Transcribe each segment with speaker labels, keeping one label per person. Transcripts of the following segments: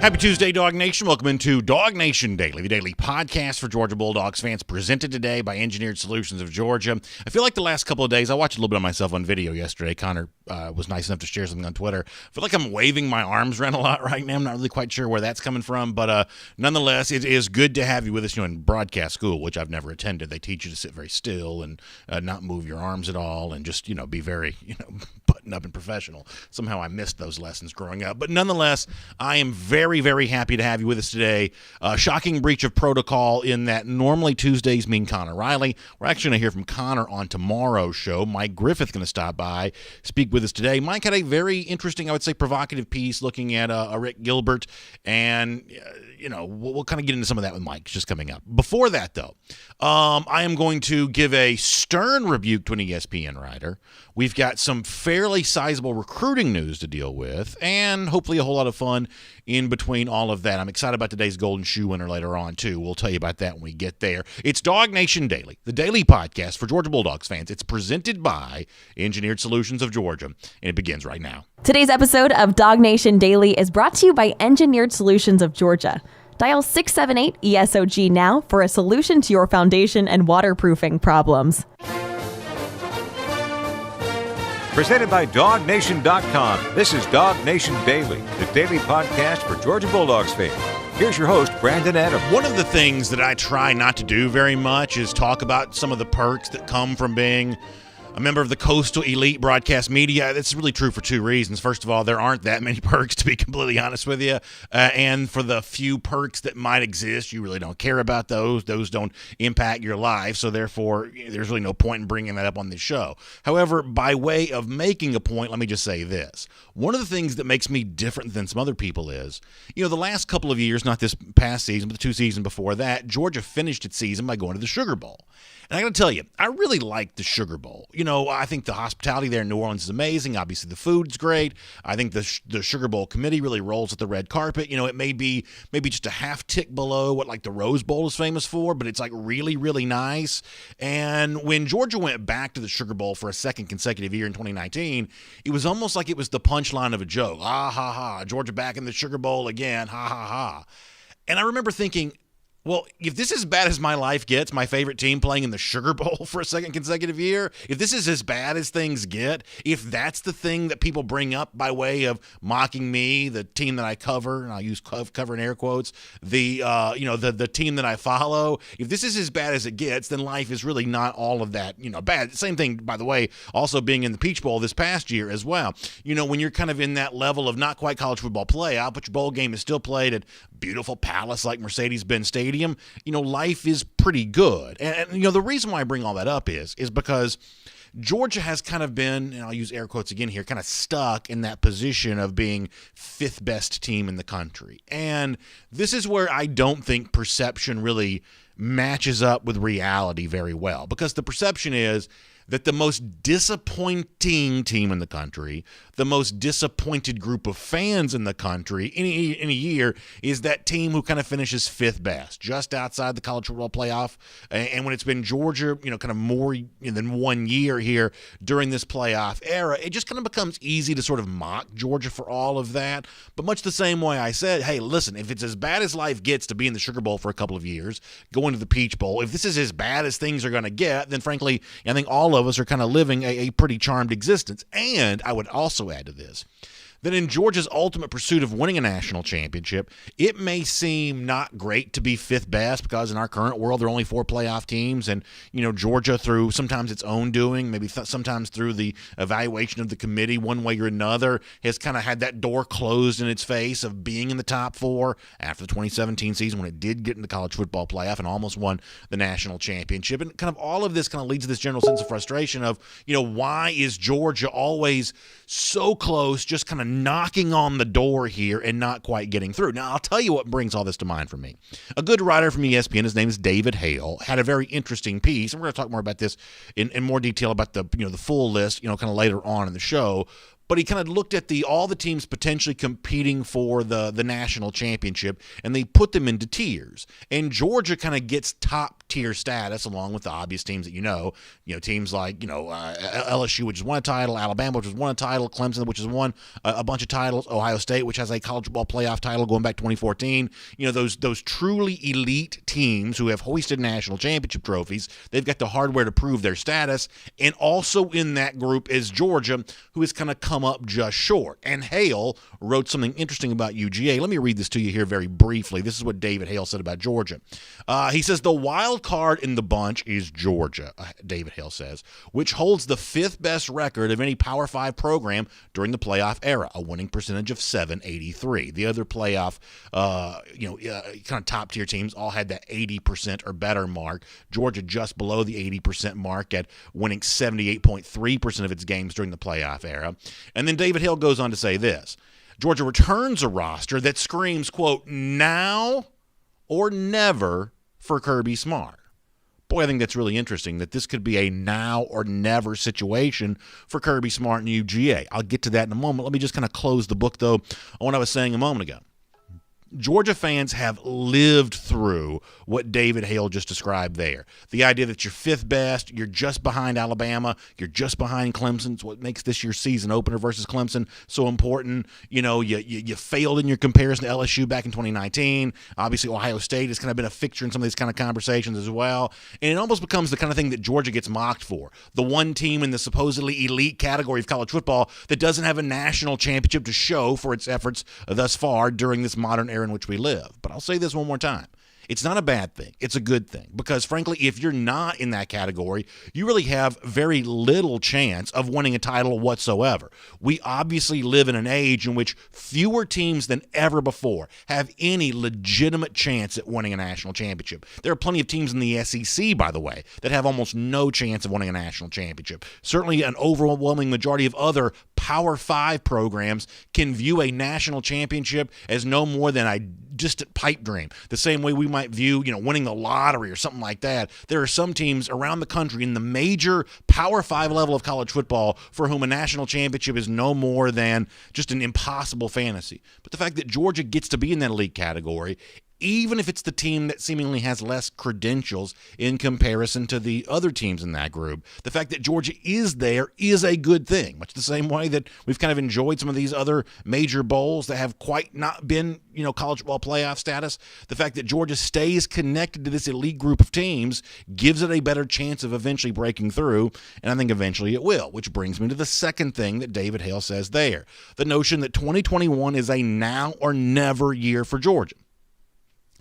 Speaker 1: Happy Tuesday, Dog Nation. Welcome into DawgNation Daily, the daily podcast for Georgia Bulldogs fans, presented today by Engineered Solutions of Georgia. I feel like the last couple of days, I watched a little bit of myself on video yesterday. Connor was nice enough to share something on Twitter. I feel like I'm waving my arms around a lot right now. I'm not really quite sure where that's coming from, but nonetheless, it is good to have you with us. In broadcast school, which I've never attended, they teach you to sit very still and not move your arms at all and just, be very, buttoned up and professional. Somehow I missed those lessons growing up. But nonetheless, I am very, very happy to have you with us today. Shocking breach of protocol in that normally Tuesdays mean Connor Riley. We're actually going to hear from Connor on tomorrow's show. Mike Griffith going to stop by, speak with us today. Mike had a very interesting, I would say, provocative piece looking at Rick Gilbert, and we'll kind of get into some of that with Mike just coming up. Before that, though, I am going to give a stern rebuke to an ESPN writer. We've got some fairly sizable recruiting news to deal with, and hopefully a whole lot of fun in between all of that. I'm excited about today's Golden Shoe winner later on, too. We'll tell you about that when we get there. It's DawgNation Daily, the daily podcast for Georgia Bulldogs fans. It's presented by Engineered Solutions of Georgia, and it begins right now.
Speaker 2: Today's episode of DawgNation Daily is brought to you by Engineered Solutions of Georgia. Dial 678-ESOG now for a solution to your foundation and waterproofing problems.
Speaker 3: Presented by DawgNation.com. This is DawgNation Daily, the daily podcast for Georgia Bulldogs fans. Here's your host, Brandon Adams.
Speaker 1: One of the things that I try not to do very much is talk about some of the perks that come from being a member of the coastal elite broadcast media. That's really true for two reasons. First of all, there aren't that many perks, to be completely honest with you. And for the few perks that might exist, you really don't care about those. Those don't impact your life. So therefore, there's really no point in bringing that up on this show. However, by way of making a point, let me just say this. One of the things that makes me different than some other people is, the last couple of years, not this past season, but the two seasons before that, Georgia finished its season by going to the Sugar Bowl. And I got to tell you, I really like the Sugar Bowl. I think the hospitality there in New Orleans is amazing. Obviously, the food's great. I think the Sugar Bowl committee really rolls at the red carpet. It may be maybe just a half tick below what like the Rose Bowl is famous for, but it's like really, really nice. And when Georgia went back to the Sugar Bowl for a second consecutive year in 2019, it was almost like it was the punchline of a joke. Ah, ha, ha. Georgia back in the Sugar Bowl again. Ha, ha, ha. And I remember thinking, well, if this is as bad as my life gets, my favorite team playing in the Sugar Bowl for a second consecutive year, if this is as bad as things get, if that's the thing that people bring up by way of mocking me, the team that I cover, and I'll use cover in air quotes, the team that I follow, if this is as bad as it gets, then life is really not all of that, bad. Same thing, by the way, also being in the Peach Bowl this past year as well. When you're kind of in that level of not quite college football playoff, but your bowl game is still played at beautiful palace like Mercedes-Benz Stadium, life is pretty good. And the reason why I bring all that up is because Georgia has kind of been, and I'll use air quotes again here, kind of stuck in that position of being fifth best team in the country. And this is where I don't think perception really matches up with reality very well, because the perception is that the most disappointing team in the country, the most disappointed group of fans in the country in a year is that team who kind of finishes fifth best, just outside the college football playoff. And when it's been Georgia, kind of more than 1 year here during this playoff era, it just kind of becomes easy to sort of mock Georgia for all of that. But much the same way I said, hey, listen, if it's as bad as life gets to be in the Sugar Bowl for a couple of years, going to the Peach Bowl, if this is as bad as things are going to get, then frankly, I think all of us are kind of living a pretty charmed existence. And I would also add to this that in Georgia's ultimate pursuit of winning a national championship, it may seem not great to be fifth best because in our current world, there are only 4 playoff teams. And, Georgia, through sometimes its own doing, maybe sometimes through the evaluation of the committee one way or another, has kind of had that door closed in its face of being in the top 4 after the 2017 season when it did get in the college football playoff and almost won the national championship. And kind of all of this kind of leads to this general sense of frustration of, why is Georgia always so close, just kind of knocking on the door here and not quite getting through. Now, I'll tell you what brings all this to mind for me. A good writer from ESPN, his name is David Hale, had a very interesting piece, and we're going to talk more about this in more detail about the full list, kind of later on in the show. But he kind of looked at all the teams potentially competing for the national championship, and they put them into tiers. And Georgia kind of gets top tier status, along with the obvious teams that teams like LSU, which has won a title, Alabama, which has won a title, Clemson, which has won a bunch of titles, Ohio State, which has a college football playoff title going back 2014. Those truly elite teams who have hoisted national championship trophies, they've got the hardware to prove their status. And also in that group is Georgia, who has kind of come up just short. And Hale wrote something interesting about UGA. Let me read this to you here very briefly. This is what David Hale said about Georgia. He says, the wild card in the bunch is Georgia, David Hale says, which holds the 5th best record of any Power 5 program during the playoff era, a winning percentage of .783. The other playoff, kind of top-tier teams all had that 80% or better mark. Georgia just below the 80% mark at winning 78.3% of its games during the playoff era. And then David Hale goes on to say this. Georgia returns a roster that screams, quote, now or never for Kirby Smart. Boy, I think that's really interesting that this could be a now or never situation for Kirby Smart and UGA. I'll get to that in a moment. Let me just kind of close the book, though, on what I was saying a moment ago. Georgia fans have lived through what David Hale just described there. The idea that you're 5th best, you're just behind Alabama, you're just behind Clemson. It's what makes this year's season opener versus Clemson so important. You failed in your comparison to LSU back in 2019. Obviously, Ohio State has kind of been a fixture in some of these kind of conversations as well. And it almost becomes the kind of thing that Georgia gets mocked for. The one team in the supposedly elite category of college football that doesn't have a national championship to show for its efforts thus far during this modern era in which we live. But I'll say this one more time. It's not a bad thing. It's a good thing because, frankly, if you're not in that category, you really have very little chance of winning a title whatsoever. We obviously live in an age in which fewer teams than ever before have any legitimate chance at winning a national championship. There are plenty of teams in the SEC, by the way, that have almost no chance of winning a national championship. Certainly an overwhelming majority of other Power 5 programs can view a national championship as no more than a distant pipe dream. The same way we might view, winning the lottery or something like that. There are some teams around the country in the major Power 5 level of college football for whom a national championship is no more than just an impossible fantasy. But the fact that Georgia gets to be in that elite category, even if it's the team that seemingly has less credentials in comparison to the other teams in that group, the fact that Georgia is there is a good thing, much the same way that we've kind of enjoyed some of these other major bowls that have quite not been, college football playoff status. The fact that Georgia stays connected to this elite group of teams gives it a better chance of eventually breaking through, and I think eventually it will, which brings me to the second thing that David Hale says there, the notion that 2021 is a now or never year for Georgia.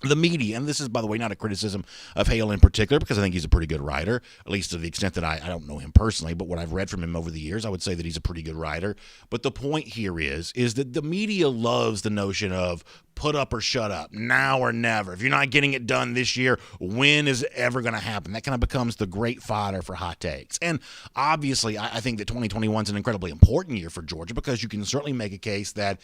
Speaker 1: The media, and this is, by the way, not a criticism of Hale in particular, because I think he's a pretty good writer, at least to the extent that I don't know him personally, but what I've read from him over the years, I would say that he's a pretty good writer. But the point here is that the media loves the notion of put up or shut up, now or never. If you're not getting it done this year, when is it ever going to happen? That kind of becomes the great fodder for hot takes. And obviously, I think that 2021 is an incredibly important year for Georgia, because you can certainly make a case that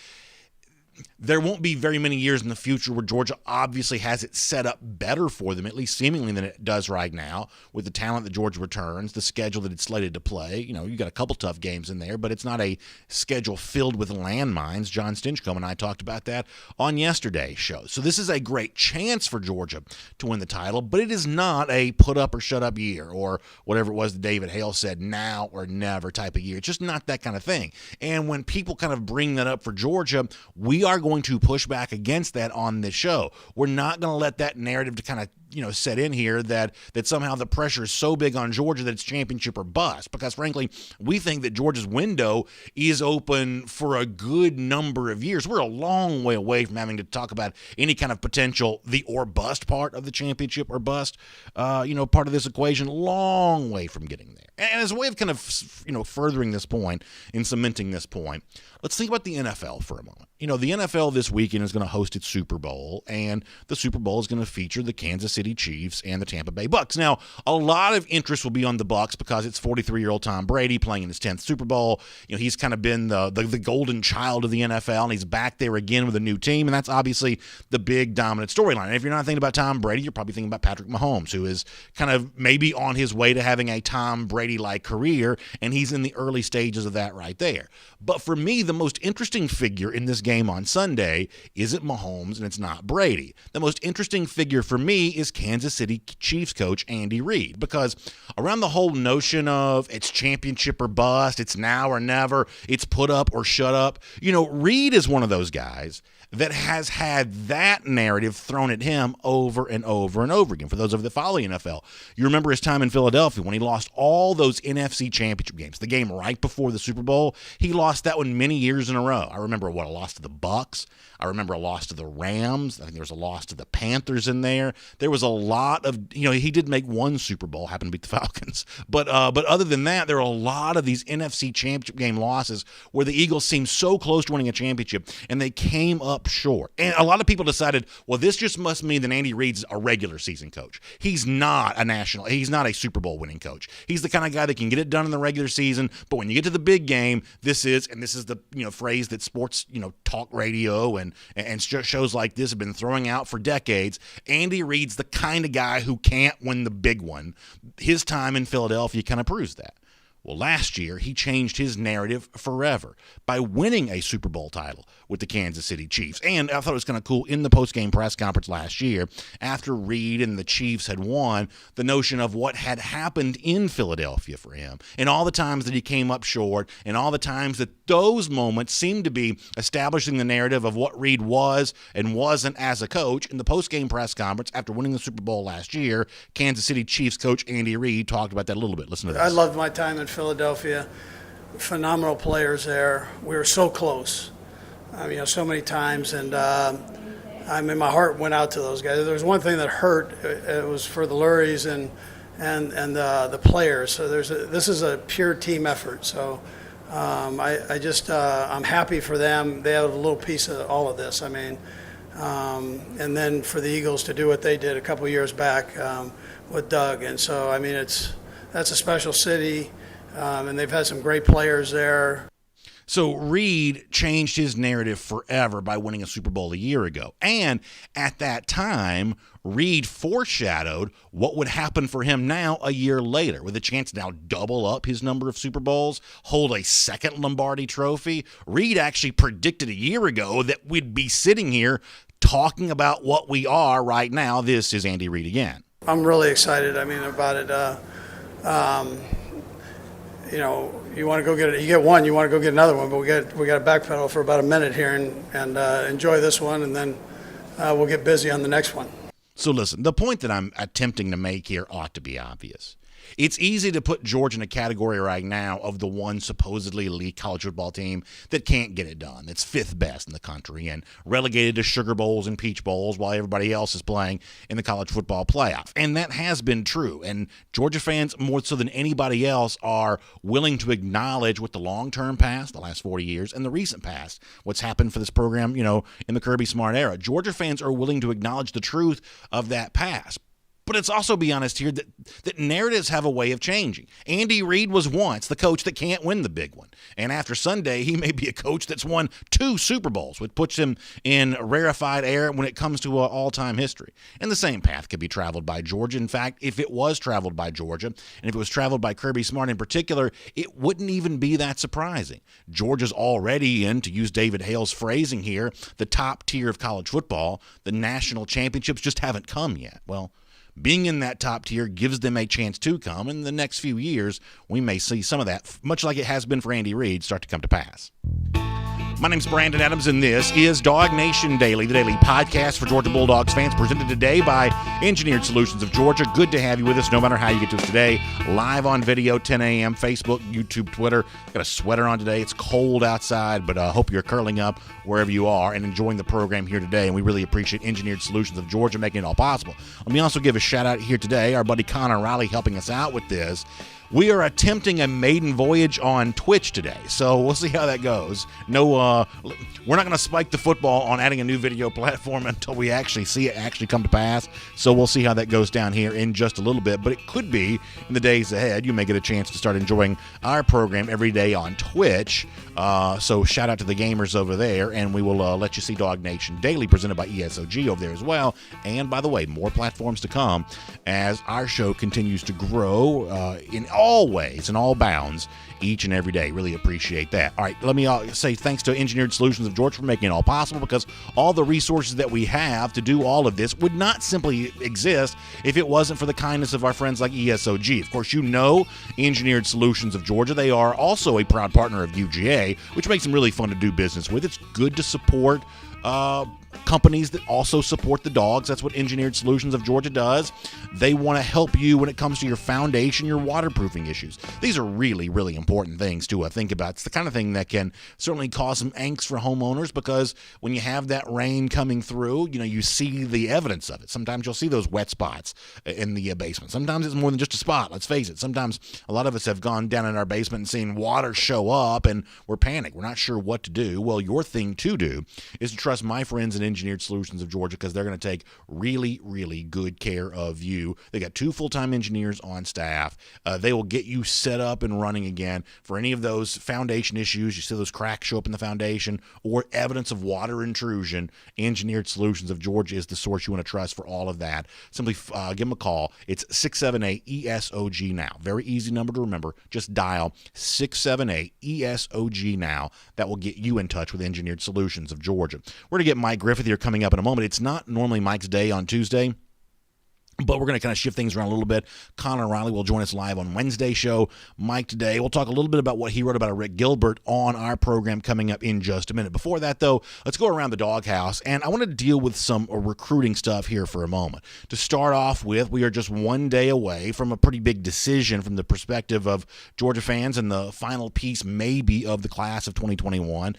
Speaker 1: there won't be very many years in the future where Georgia obviously has it set up better for them, at least seemingly, than it does right now, with the talent that Georgia returns, the schedule that it's slated to play. You got a couple tough games in there, but it's not a schedule filled with landmines. John Stinchcomb and I talked about that on yesterday's show. So this is a great chance for Georgia to win the title, but it is not a put up or shut up year, or whatever it was that David Hale said, now or never type of year. It's just not that kind of thing. And when people kind of bring that up for Georgia, we are going to push back against that on this show. We're not going to let that narrative to kind of set in here that somehow the pressure is so big on Georgia that it's championship or bust, because frankly we think that Georgia's window is open for a good number of years. We're a long way away from having to talk about any kind of potential the or bust part of the championship or bust part of this equation. Long way from getting there. And as a way of kind of furthering this point and cementing this point, let's think about the NFL for a moment. The NFL this weekend is going to host its Super Bowl, and the Super Bowl is going to feature the Kansas City Chiefs and the Tampa Bay Bucks. Now, a lot of interest will be on the Bucks because it's 43-year-old Tom Brady playing in his 10th Super Bowl. He's kind of been the golden child of the NFL, and he's back there again with a new team, and that's obviously the big dominant storyline. And if you're not thinking about Tom Brady, you're probably thinking about Patrick Mahomes, who is kind of maybe on his way to having a Tom Brady-like career, and he's in the early stages of that right there. But for me, the most interesting figure in this game on Sunday isn't Mahomes and it's not Brady. The most interesting figure for me is Kansas City Chiefs coach Andy Reid, because around the whole notion of it's championship or bust, it's now or never, it's put up or shut up, Reid is one of those guys that has had that narrative thrown at him over and over and over again. For those of you that follow the NFL, you remember his time in Philadelphia when he lost all those NFC championship games. The game right before the Super Bowl, he lost that one many years in a row. I remember a loss to the Bucs. I remember a loss to the Rams. I think there was a loss to the Panthers in there. There was a lot of, he did make one Super Bowl, happened to beat the Falcons. But other than that, there are a lot of these NFC championship game losses where the Eagles seemed so close to winning a championship, and they came up short. And a lot of people decided, well, this just must mean that Andy Reid's a regular season coach. He's not he's not a Super Bowl winning coach. He's the kind of guy that can get it done in the regular season, but when you get to the big game, this is the phrase that sports talk radio and shows like this have been throwing out for decades. Andy Reid's the kind of guy who can't win the big one. His time in Philadelphia kind of proves that. Well, last year, he changed his narrative forever by winning a Super Bowl title with the Kansas City Chiefs. And I thought it was kind of cool in the postgame press conference last year, after Reid and the Chiefs had won, the notion of what had happened in Philadelphia for him, and all the times that he came up short, and all the times that those moments seemed to be establishing the narrative of what Reid was and wasn't as a coach. In the postgame press conference after winning the Super Bowl last year, Kansas City Chiefs coach Andy Reid talked about that a little bit. Listen to this.
Speaker 4: I loved my time in Philadelphia. Phenomenal players there. We were so close, so many times, and my heart went out to those guys. There was one thing that hurt. It was for the Lurries and the players. So this is a pure team effort. So I'm happy for them. They had a little piece of all of this. And then for the Eagles to do what they did a couple years back with Doug, and so that's a special city. And they've had some great players there.
Speaker 1: So Reid changed his narrative forever by winning a Super Bowl a year ago. And at that time, Reid foreshadowed what would happen for him now a year later, with a chance to now double up his number of Super Bowls, hold a second Lombardi trophy. Reid actually predicted a year ago that we'd be sitting here talking about what we are right now. This is Andy Reid again.
Speaker 4: I'm really excited, about it. You want to go get it. You get one, you want to go get another one, but we got to backpedal for about a minute here and enjoy this one, and then we'll get busy on the next one.
Speaker 1: So listen, the point that I'm attempting to make here ought to be obvious. It's easy to put Georgia in a category right now of the one supposedly elite college football team that can't get it done, that's fifth best in the country and relegated to Sugar Bowls and Peach Bowls while everybody else is playing in the college football playoff. And that has been true. And Georgia fans, more so than anybody else, are willing to acknowledge what the long-term past, the last 40 years, and the recent past, what's happened for this program, in the Kirby Smart era. Georgia fans are willing to acknowledge the truth of that past. But let's also be honest here that narratives have a way of changing. Andy Reid was once the coach that can't win the big one. And after Sunday, he may be a coach that's won 2 Super Bowls, which puts him in rarefied air when it comes to all-time history. And the same path could be traveled by Georgia. In fact, if it was traveled by Georgia, and if it was traveled by Kirby Smart in particular, it wouldn't even be that surprising. Georgia's already in, to use David Hale's phrasing here, the top tier of college football. The national championships just haven't come yet. Well, being in that top tier gives them a chance to come. In the next few years, we may see some of that, much like it has been for Andy Reid, start to come to pass. My name's Brandon Adams, and this is DawgNation Daily, the daily podcast for Georgia Bulldogs fans, presented today by Engineered Solutions of Georgia. Good to have you with us, no matter how you get to us today. Live on video, 10 a.m., Facebook, YouTube, Twitter. Got a sweater on today. It's cold outside, but I hope you're curling up wherever you are and enjoying the program here today, and we really appreciate Engineered Solutions of Georgia making it all possible. Let me also give a shout-out here today, our buddy Connor Riley helping us out with this. We are attempting a maiden voyage on Twitch today, so we'll see how that goes. No, we're not going to spike the football on adding a new video platform until we actually see it actually come to pass, so we'll see how that goes down here in just a little bit, but it could be in the days ahead. You may get a chance to start enjoying our program every day on Twitch, so shout out to the gamers over there, and we will let you see DawgNation Daily presented by ESOG over there as well. And by the way, more platforms to come as our show continues to grow in always in all bounds each and every day. Really appreciate that. All right, let me say thanks to Engineered Solutions of Georgia for making it all possible, because all the resources that we have to do all of this would not simply exist if it wasn't for the kindness of our friends like ESOG. Of course, you know Engineered Solutions of Georgia. They are also a proud partner of UGA, which makes them really fun to do business with. It's good to support companies that also support the dogs. That's what Engineered Solutions of Georgia does. They want to help you when it comes to your foundation, your waterproofing issues. These are really, really important things to think about. It's the kind of thing that can certainly cause some angst for homeowners, because when you have that rain coming through, you see the evidence of it. Sometimes you'll see those wet spots in the basement. Sometimes it's more than just a spot. Let's face it. Sometimes a lot of us have gone down in our basement and seen water show up, and we're panicked. We're not sure what to do. Well, your thing to do is to trust my friends at Engineered Solutions of Georgia, because they're going to take really, really good care of you. They got 2 full-time engineers on staff. They will get you set up and running again for any of those foundation issues. You see those cracks show up in the foundation or evidence of water intrusion. Engineered Solutions of Georgia is the source you want to trust for all of that. Simply give them a call. It's 678-ESOG now. Very easy number to remember. Just dial 678-ESOG now. That will get you in touch with Engineered Solutions of Georgia. We're going to get Mike Griffith here coming up in a moment. It's not normally Mike's day on Tuesday, but we're going to kind of shift things around a little bit. Connor Riley will join us live on Wednesday show. Mike today. We'll talk a little bit about what he wrote about Rick Gilbert on our program coming up in just a minute. Before that, though, let's go around the doghouse, and I want to deal with some recruiting stuff here for a moment. To start off with, we are just one day away from a pretty big decision from the perspective of Georgia fans and the final piece maybe of the class of 2021.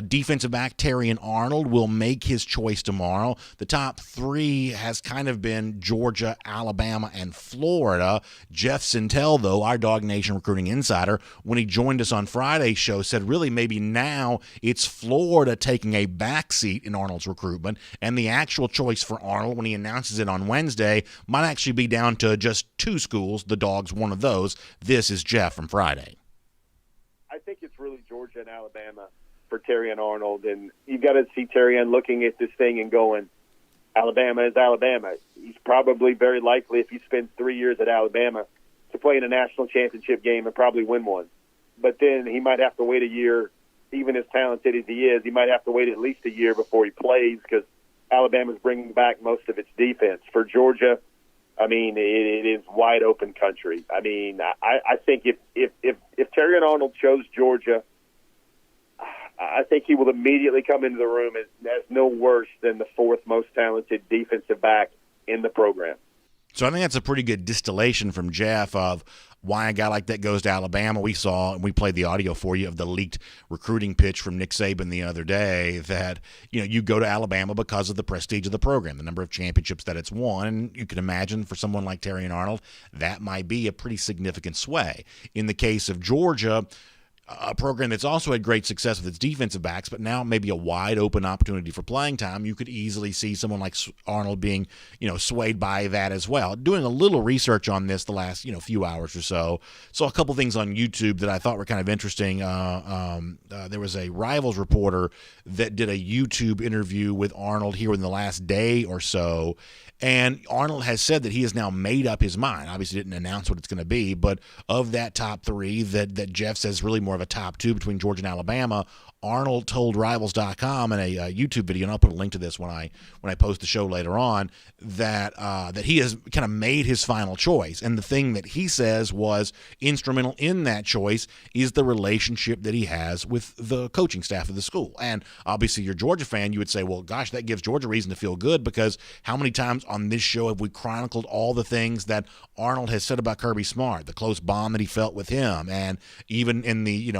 Speaker 1: Defensive back Terrion Arnold will make his choice tomorrow. The top 3 has kind of been Georgia, Alabama, and Florida. Jeff Sintel, though, our DawgNation recruiting insider, when he joined us on Friday's show, said really maybe now it's Florida taking a backseat in Arnold's recruitment, and the actual choice for Arnold when he announces it on Wednesday might actually be down to just 2 schools. The Dogs, one of those. This is Jeff from Friday.
Speaker 5: I think it's really Georgia and Alabama for Terrion Arnold, and you've got to see Terrion looking at this thing and going, Alabama is Alabama. He's probably very likely, if he spends 3 years at Alabama, to play in a national championship game and probably win one. But then he might have to wait a year, even as talented as he is, he might have to wait at least a year before he plays, because Alabama's bringing back most of its defense. For Georgia, I mean, it is wide open country. I mean, I think if Terrion Arnold chose Georgia, I think he will immediately come into the room as no worse than the 4th most talented defensive back in the program.
Speaker 1: So I think that's a pretty good distillation from Jeff of why a guy like that goes to Alabama. We saw, and we played the audio for you of the leaked recruiting pitch from Nick Saban the other day, that you go to Alabama because of the prestige of the program, the number of championships that it's won. And you can imagine for someone like Terrion Arnold, that might be a pretty significant sway. In the case of Georgia, a program that's also had great success with its defensive backs, but now maybe a wide open opportunity for playing time. You could easily see someone like Arnold being, swayed by that as well. Doing a little research on this the last, few hours or so, saw a couple things on YouTube that I thought were kind of interesting. There was a Rivals reporter that did a YouTube interview with Arnold here in the last day or so, and Arnold has said that he has now made up his mind. Obviously didn't announce what it's going to be, but of that top 3 that Jeff says really more of a top 2 between Georgia and Alabama, Arnold told Rivals.com in a YouTube video, and I'll put a link to this when I post the show later on, that he has kind of made his final choice. And the thing that he says was instrumental in that choice is the relationship that he has with the coaching staff of the school. And obviously, you're a Georgia fan, you would say, well, gosh, that gives Georgia reason to feel good, because how many times on this show have we chronicled all the things that Arnold has said about Kirby Smart, the close bond that he felt with him, and even in the,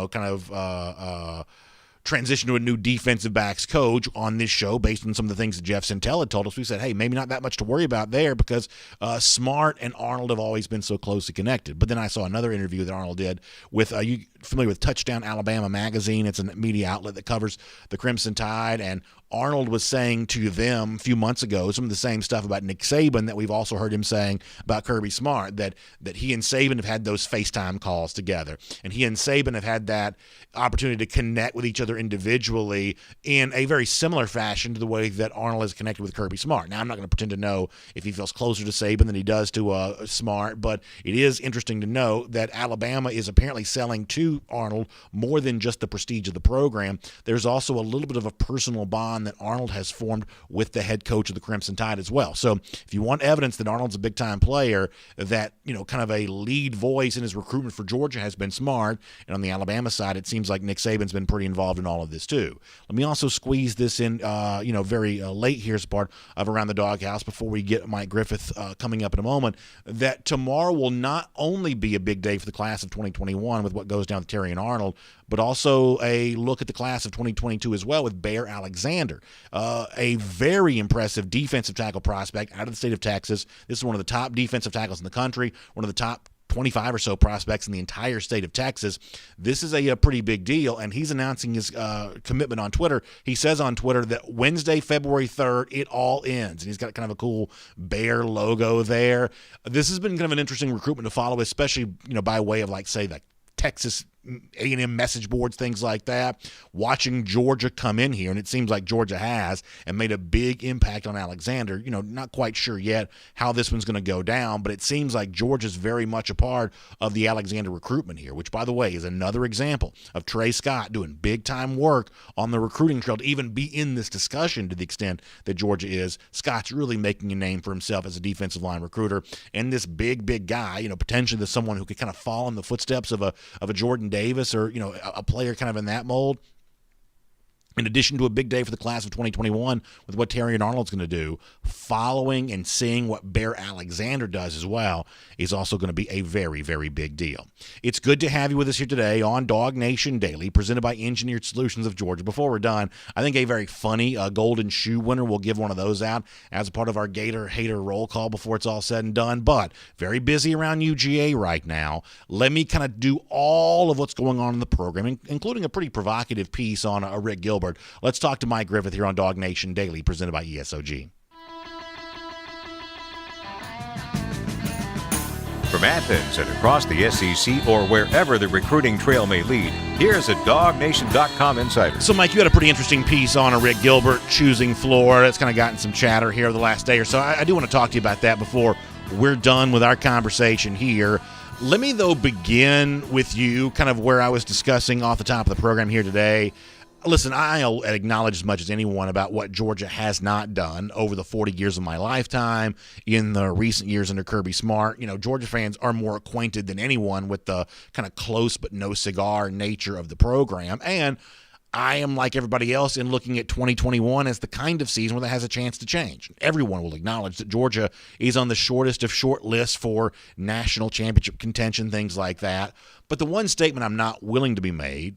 Speaker 1: transition to a new defensive backs coach on this show based on some of the things that Jeff Sintel had told us. We said, hey, maybe not that much to worry about there, because Smart and Arnold have always been so closely connected. But then I saw another interview that Arnold did with, you familiar with Touchdown Alabama magazine? It's a media outlet that covers the Crimson Tide, and Arnold was saying to them a few months ago some of the same stuff about Nick Saban that we've also heard him saying about Kirby Smart, that he and Saban have had those FaceTime calls together, and he and Saban have had that opportunity to connect with each other individually in a very similar fashion to the way that Arnold has connected with Kirby Smart. Now, I'm not going to pretend to know if he feels closer to Saban than he does to Smart, but it is interesting to know that Alabama is apparently selling to Arnold more than just the prestige of the program. There's also a little bit of a personal bond that Arnold has formed with the head coach of the Crimson Tide as well. So if you want evidence that Arnold's a big-time player, that, kind of a lead voice in his recruitment for Georgia has been Smart, and on the Alabama side, it seems like Nick Saban's been pretty involved in all of this too. Let me also squeeze this in, very late here as part of Around the Doghouse before we get Mike Griffith coming up in a moment, that tomorrow will not only be a big day for the class of 2021 with what goes down with Terry and Arnold, but also a look at the class of 2022 as well with Bear Alexander, a very impressive defensive tackle prospect out of the state of Texas. This is one of the top defensive tackles in the country, one of the top 25 or so prospects in the entire state of Texas. This is a pretty big deal, and he's announcing his commitment on Twitter. He says on Twitter that Wednesday, February 3rd, it all ends, and he's got kind of a cool bear logo there. This has been kind of an interesting recruitment to follow, especially by way of say Texas A&M message boards, things like that, watching Georgia come in here, and it seems like Georgia has, and made a big impact on Alexander. Not quite sure yet how this one's going to go down, but it seems like Georgia's very much a part of the Alexander recruitment here, which, by the way, is another example of Trey Scott doing big-time work on the recruiting trail to even be in this discussion to the extent that Georgia is. Scott's really making a name for himself as a defensive line recruiter, and this big guy, potentially someone who could kind of fall in the footsteps of a Jordan Davis or a player kind of in that mold. In addition to a big day for the class of 2021 with what Terry and Arnold's going to do, following and seeing what Bear Alexander does as well is also going to be a very, very big deal. It's good to have you with us here today on DawgNation Daily, presented by Engineered Solutions of Georgia. Before we're done, I think a very funny golden shoe winner, we'll give one of those out as a part of our Gator Hater roll call before it's all said and done, but very busy around UGA right now. Let me kind of do all of what's going on in the program, including a pretty provocative piece on Rick Gilbert. Let's talk to Mike Griffith here on DawgNation Daily, presented by ESOG.
Speaker 3: From Athens and across the SEC or wherever the recruiting trail may lead, here's a DawgNation.com insider.
Speaker 1: So, Mike, you had a pretty interesting piece on Rick Gilbert choosing Florida. It's kind of gotten some chatter here over the last day or so. I do want to talk to you about that before we're done with our conversation here. Let me, though, begin with you, kind of where I was discussing off the top of the program here today. Listen, I'll acknowledge as much as anyone about what Georgia has not done over the 40 years of my lifetime, in the recent years under Kirby Smart. Georgia fans are more acquainted than anyone with the kind of close but no cigar nature of the program. And I am like everybody else in looking at 2021 as the kind of season where that has a chance to change. Everyone will acknowledge that Georgia is on the shortest of short lists for national championship contention, things like that. But the one statement I'm not willing to make,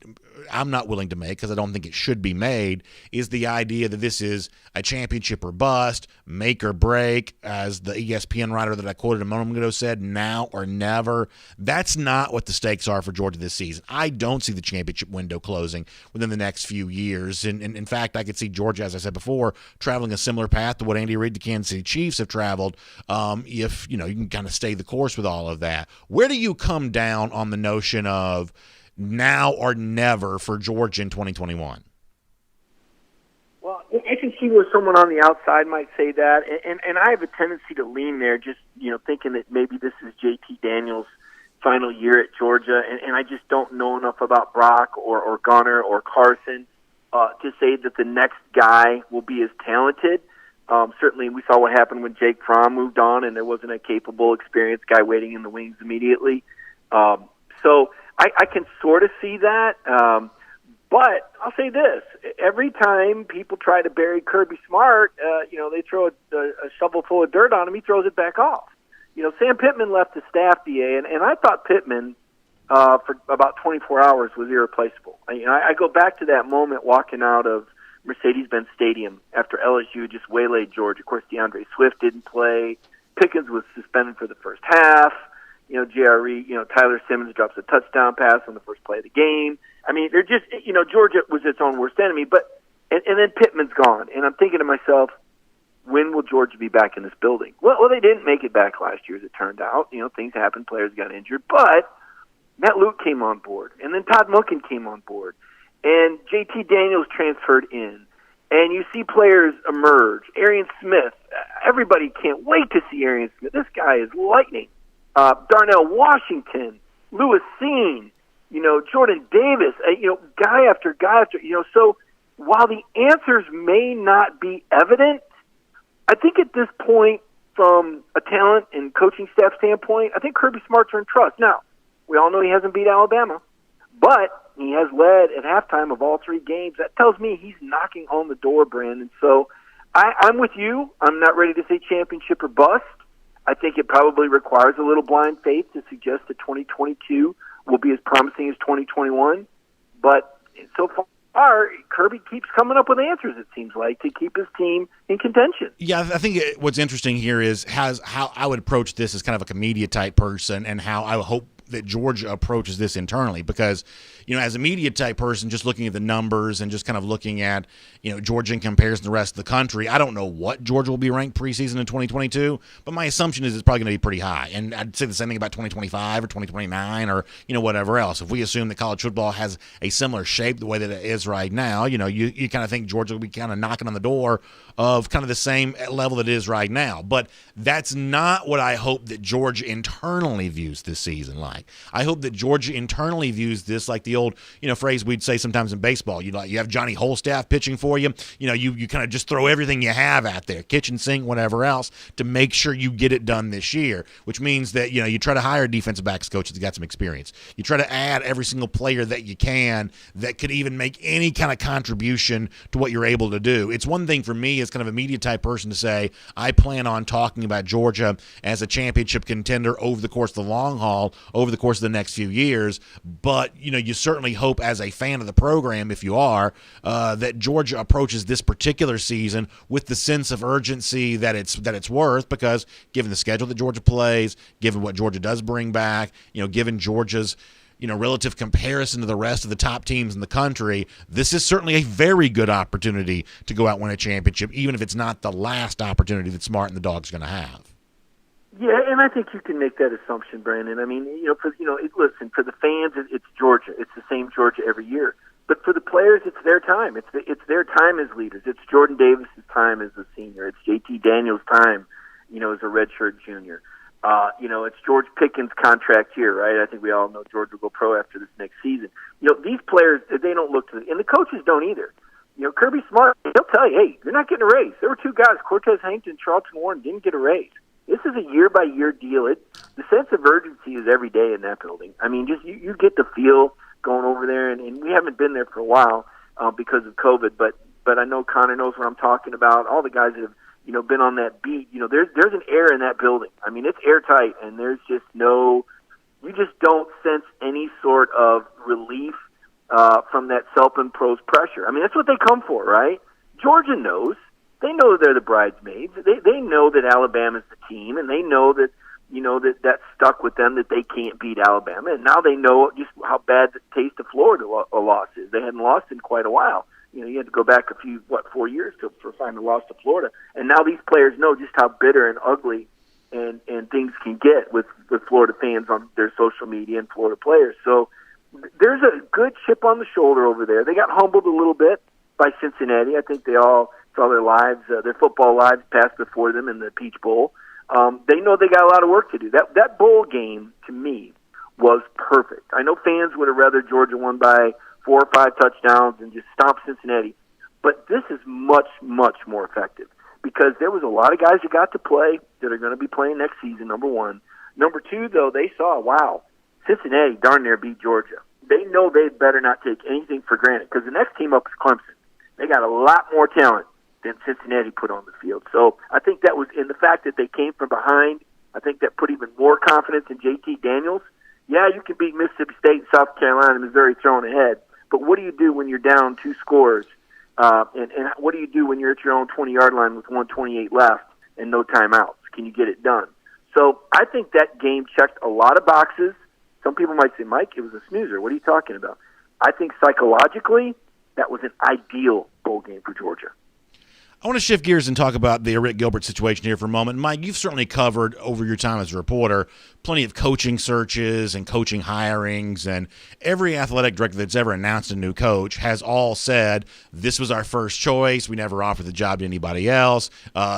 Speaker 1: because I don't think it should be made, is the idea that this is a championship or bust, make or break, as the ESPN writer that I quoted a moment ago said, now or never. That's not what the stakes are for Georgia this season. I don't see the championship window closing within the next few years. And in fact, I could see Georgia, as I said before, traveling a similar path to what Andy Reid, the Kansas City Chiefs, have traveled, if you can kind of stay the course with all of that. Where do you come down on the notion of now or never for Georgia in 2021?
Speaker 6: Well, I can see where someone on the outside might say that, and I have a tendency to lean there, just thinking that maybe this is JT Daniels' final year at Georgia, and I just don't know enough about Brock or Gunner or Carson to say that the next guy will be as talented. Certainly, we saw what happened when Jake Fromm moved on, and there wasn't a capable, experienced guy waiting in the wings immediately. So I can sort of see that, but I'll say this. Every time people try to bury Kirby Smart, they throw a shovel full of dirt on him, he throws it back off. Sam Pittman left the staff, DA, and I thought Pittman, for about 24 hours, was irreplaceable. I go back to that moment walking out of Mercedes-Benz Stadium after LSU just waylaid Georgia. Of course, DeAndre Swift didn't play. Pickens was suspended for the first half. Tyler Simmons drops a touchdown pass on the first play of the game. I mean, they're just, Georgia was its own worst enemy. But And then Pittman's gone. And I'm thinking to myself, when will Georgia be back in this building? Well, they didn't make it back last year, as it turned out. Things happened. Players got injured. But Matt Luke came on board. And then Todd Monken came on board. And JT Daniels transferred in. And you see players emerge. Arian Smith. Everybody can't wait to see Arian Smith. This guy is lightning. Darnell Washington. Lewis Seen. Jordan Davis. Guy after guy after. So while the answers may not be evident, I think at this point, from a talent and coaching staff standpoint, I think Kirby Smart's earned trust. Now, we all know he hasn't beat Alabama, but he has led at halftime of all 3 games. That tells me he's knocking on the door, Brandon. So I'm with you. I'm not ready to say championship or bust. I think it probably requires a little blind faith to suggest that 2022 will be as promising as 2021. But so far, Kirby keeps coming up with answers, it seems like, to keep his team in contention.
Speaker 1: Yeah, I think what's interesting here is how I would approach this as kind of a media type person, and how I hope that Georgia approaches this internally, because as a media type person, just looking at the numbers and just kind of looking at Georgia in comparison to the rest of the country, I don't know what Georgia will be ranked preseason in 2022, but my assumption is it's probably going to be pretty high. And I'd say the same thing about 2025 or 2029 or whatever else. If we assume that college football has a similar shape the way that it is right now, you kind of think Georgia will be kind of knocking on the door of kind of the same level that it is right now. But that's not what I hope that Georgia internally views this season like. I hope that Georgia internally views this like the old phrase we'd say sometimes in baseball. You have Johnny Holstaff pitching for you. You kind of just throw everything you have out there, kitchen sink, whatever else, to make sure you get it done this year, which means that you try to hire a defensive backs coach that's got some experience. You try to add every single player that you can that could even make any kind of contribution to what you're able to do. It's one thing for me as kind of a media type person to say, I plan on talking about Georgia as a championship contender over the course of the long haul, over the course of the next few years. But, you certainly hope as a fan of the program, if you are, that Georgia approaches this particular season with the sense of urgency that it's worth, because given the schedule that Georgia plays, given what Georgia does bring back, given Georgia's relative comparison to the rest of the top teams in the country, this is certainly a very good opportunity to go out and win a championship, even if it's not the last opportunity that Smart and the Dogs are going to have.
Speaker 6: Yeah, and I think you can make that assumption, Brandon. I mean, listen, for the fans, it's Georgia. It's the same Georgia every year. But for the players, it's their time. It's their time as leaders. It's Jordan Davis' time as a senior. It's JT Daniels' time, as a redshirt junior. It's George Pickens' contract year, right? I think we all know George will go pro after this next season. These players, they don't look to and the coaches don't either. Kirby Smart, he'll tell you, hey, you're not getting a raise. There were 2 guys, Cortez Hankton, Charlton Warren, didn't get a raise. This is a year-by-year deal. The sense of urgency is every day in that building. I mean, just you get the feel going over there, and we haven't been there for a while because of COVID, but I know Connor knows what I'm talking about. All the guys that have been on that beat, there's an air in that building. I mean, it's airtight, and there's just you just don't sense any sort of relief from that self-imposed pressure. I mean, that's what they come for, right? Georgia knows. They know they're the bridesmaids. They know that Alabama's the team, and they know that that stuck with them, that they can't beat Alabama. And now they know just how bad the taste of Florida a loss is. They hadn't lost in quite a while. You had to go back 4 years to find a loss to Florida. And now these players know just how bitter and ugly and things can get with Florida fans on their social media and Florida players. So there's a good chip on the shoulder over there. They got humbled a little bit by Cincinnati. I think they all saw their football lives pass before them in the Peach Bowl. They know they got a lot of work to do. That bowl game, to me, was perfect. I know fans would have rather Georgia won by 4 or 5 touchdowns and just stomp Cincinnati, but this is much, much more effective because there was a lot of guys who got to play that are going to be playing next season, number one. Number two, though, they saw, wow, Cincinnati darn near beat Georgia. They know they better not take anything for granted because the next team up is Clemson. They got a lot more talent than Cincinnati put on the field. So I think that was in the fact that they came from behind. I think that put even more confidence in JT Daniels. Yeah, you can beat Mississippi State, South Carolina, and Missouri throwing ahead, but what do you do when you're down 2 scores? And what do you do when you're at your own 20-yard line with 1:28 left and no timeouts? Can you get it done? So I think that game checked a lot of boxes. Some people might say, Mike, it was a snoozer. What are you talking about? I think psychologically that was an ideal bowl game for Georgia.
Speaker 1: I want to shift gears and talk about the Rick Gilbert situation here for a moment. Mike, you've certainly covered over your time as a reporter plenty of coaching searches and coaching hirings, and every athletic director that's ever announced a new coach has all said, this was our first choice. We never offered the job to anybody else.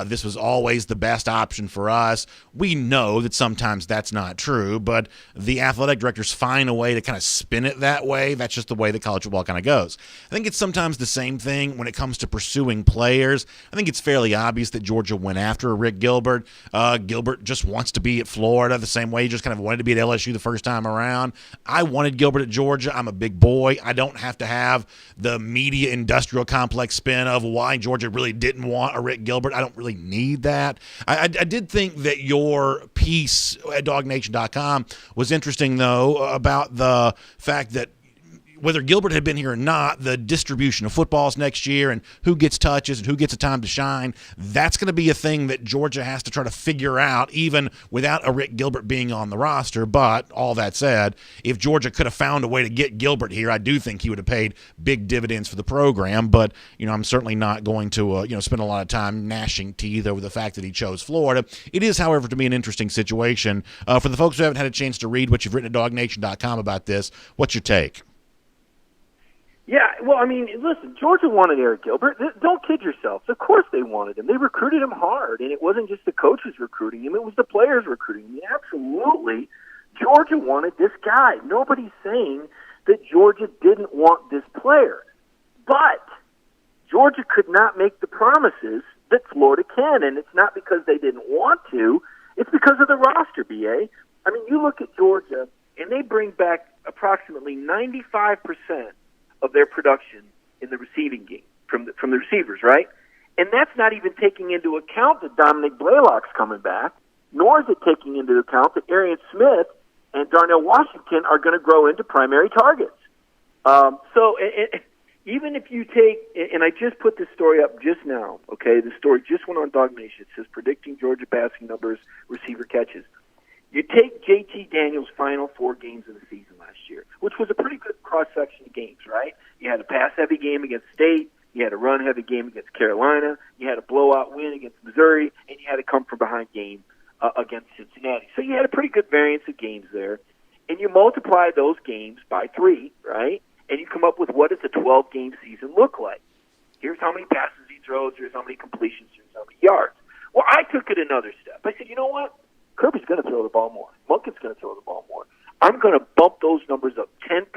Speaker 1: This was always the best option for us. We know that sometimes that's not true, but the athletic directors find a way to kind of spin it that way. That's just the way that college football kind of goes. I think it's sometimes the same thing when it comes to pursuing players. I think it's fairly obvious that Georgia went after Rick Gilbert. Gilbert just wants to be at Florida the same way he just kind of wanted to be at LSU the first time around. I wanted Gilbert at Georgia. I'm a big boy. I don't have to have the media industrial complex spin of why Georgia really didn't want a Rick Gilbert. I don't really need that. I did think that your piece at DawgNation.com was interesting, though, about the fact that whether Gilbert had been here or not, the distribution of footballs next year and who gets touches and who gets a time to shine, that's going to be a thing that Georgia has to try to figure out even without a Rick Gilbert being on the roster. But all that said, if Georgia could have found a way to get Gilbert here, I do think he would have paid big dividends for the program. But, I'm certainly not going to, spend a lot of time gnashing teeth over the fact that he chose Florida. It is, however, to me an interesting situation. For the folks who haven't had a chance to read what you've written at DawgNation.com about this, what's your take?
Speaker 6: Yeah, well, listen, Georgia wanted Eric Gilbert. Don't kid yourselves. Of course they wanted him. They recruited him hard, and it wasn't just the coaches recruiting him. It was the players recruiting him. Absolutely, Georgia wanted this guy. Nobody's saying that Georgia didn't want this player. But Georgia could not make the promises that Florida can, and it's not because they didn't want to. It's because of the roster, B.A. You look at Georgia, and they bring back approximately 95% of their production in the receiving game from the receivers, right? And that's not even taking into account that Dominic Blaylock's coming back, nor is it taking into account that Arian Smith and Darnell Washington are going to grow into primary targets. So even if you take, and I just put this story up just now, okay, the story just went on DawgNation. It says predicting Georgia passing numbers, receiver catches. You take JT Daniels' final 4 games of the season last year, which was a pretty good cross-section of games, right? You had a pass-heavy game against State. You had a run-heavy game against Carolina. You had a blowout win against Missouri. And you had a come-from-behind game against Cincinnati. So you had a pretty good variance of games there. And you multiply those games by 3, right? And you come up with what does a 12-game season look like. Here's how many passes he throws. Here's how many completions. Here's how many yards. Well, I took it another step. I said, you know what? Kirby's going to throw the ball more. Monken's going to throw the ball more. I'm going to bump those numbers up 10%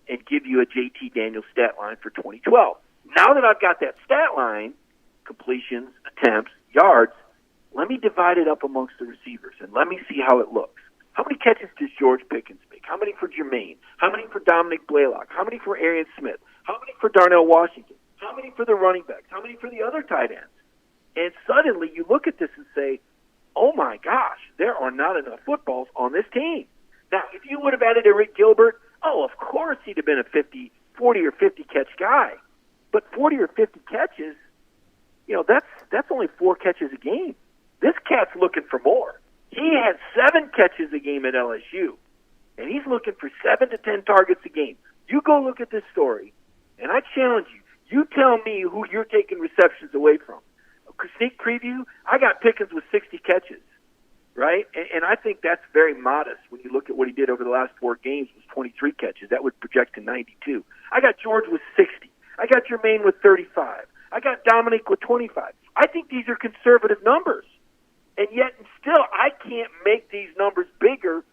Speaker 6: and give you a JT Daniels stat line for 2012. Now that I've got that stat line, completions, attempts, yards, let me divide it up amongst the receivers and let me see how it looks. How many catches does George Pickens make? How many for Jermaine? How many for Dominic Blaylock? How many for Arian Smith? How many for Darnell Washington? How many for the running backs? How many for the other tight ends? And suddenly you look at this and say, oh my gosh, there are not enough footballs on this team. Now, if you would have added a Rick Gilbert, of course he'd have been a 40 or 50 catch guy. But 40 or 50 catches, that's only 4 catches a game. This cat's looking for more. He had 7 catches a game at LSU, and he's looking for 7 to 10 targets a game. You go look at this story, and I challenge you. You tell me who you're taking receptions away from. Sneak preview, I got Pickens with 60 catches, right? And I think that's very modest when you look at what he did over the last 4 games was 23 catches. That would project to 92. I got George with 60. I got Jermaine with 35. I got Dominic with 25. I think these are conservative numbers. And yet still I can't make these numbers bigger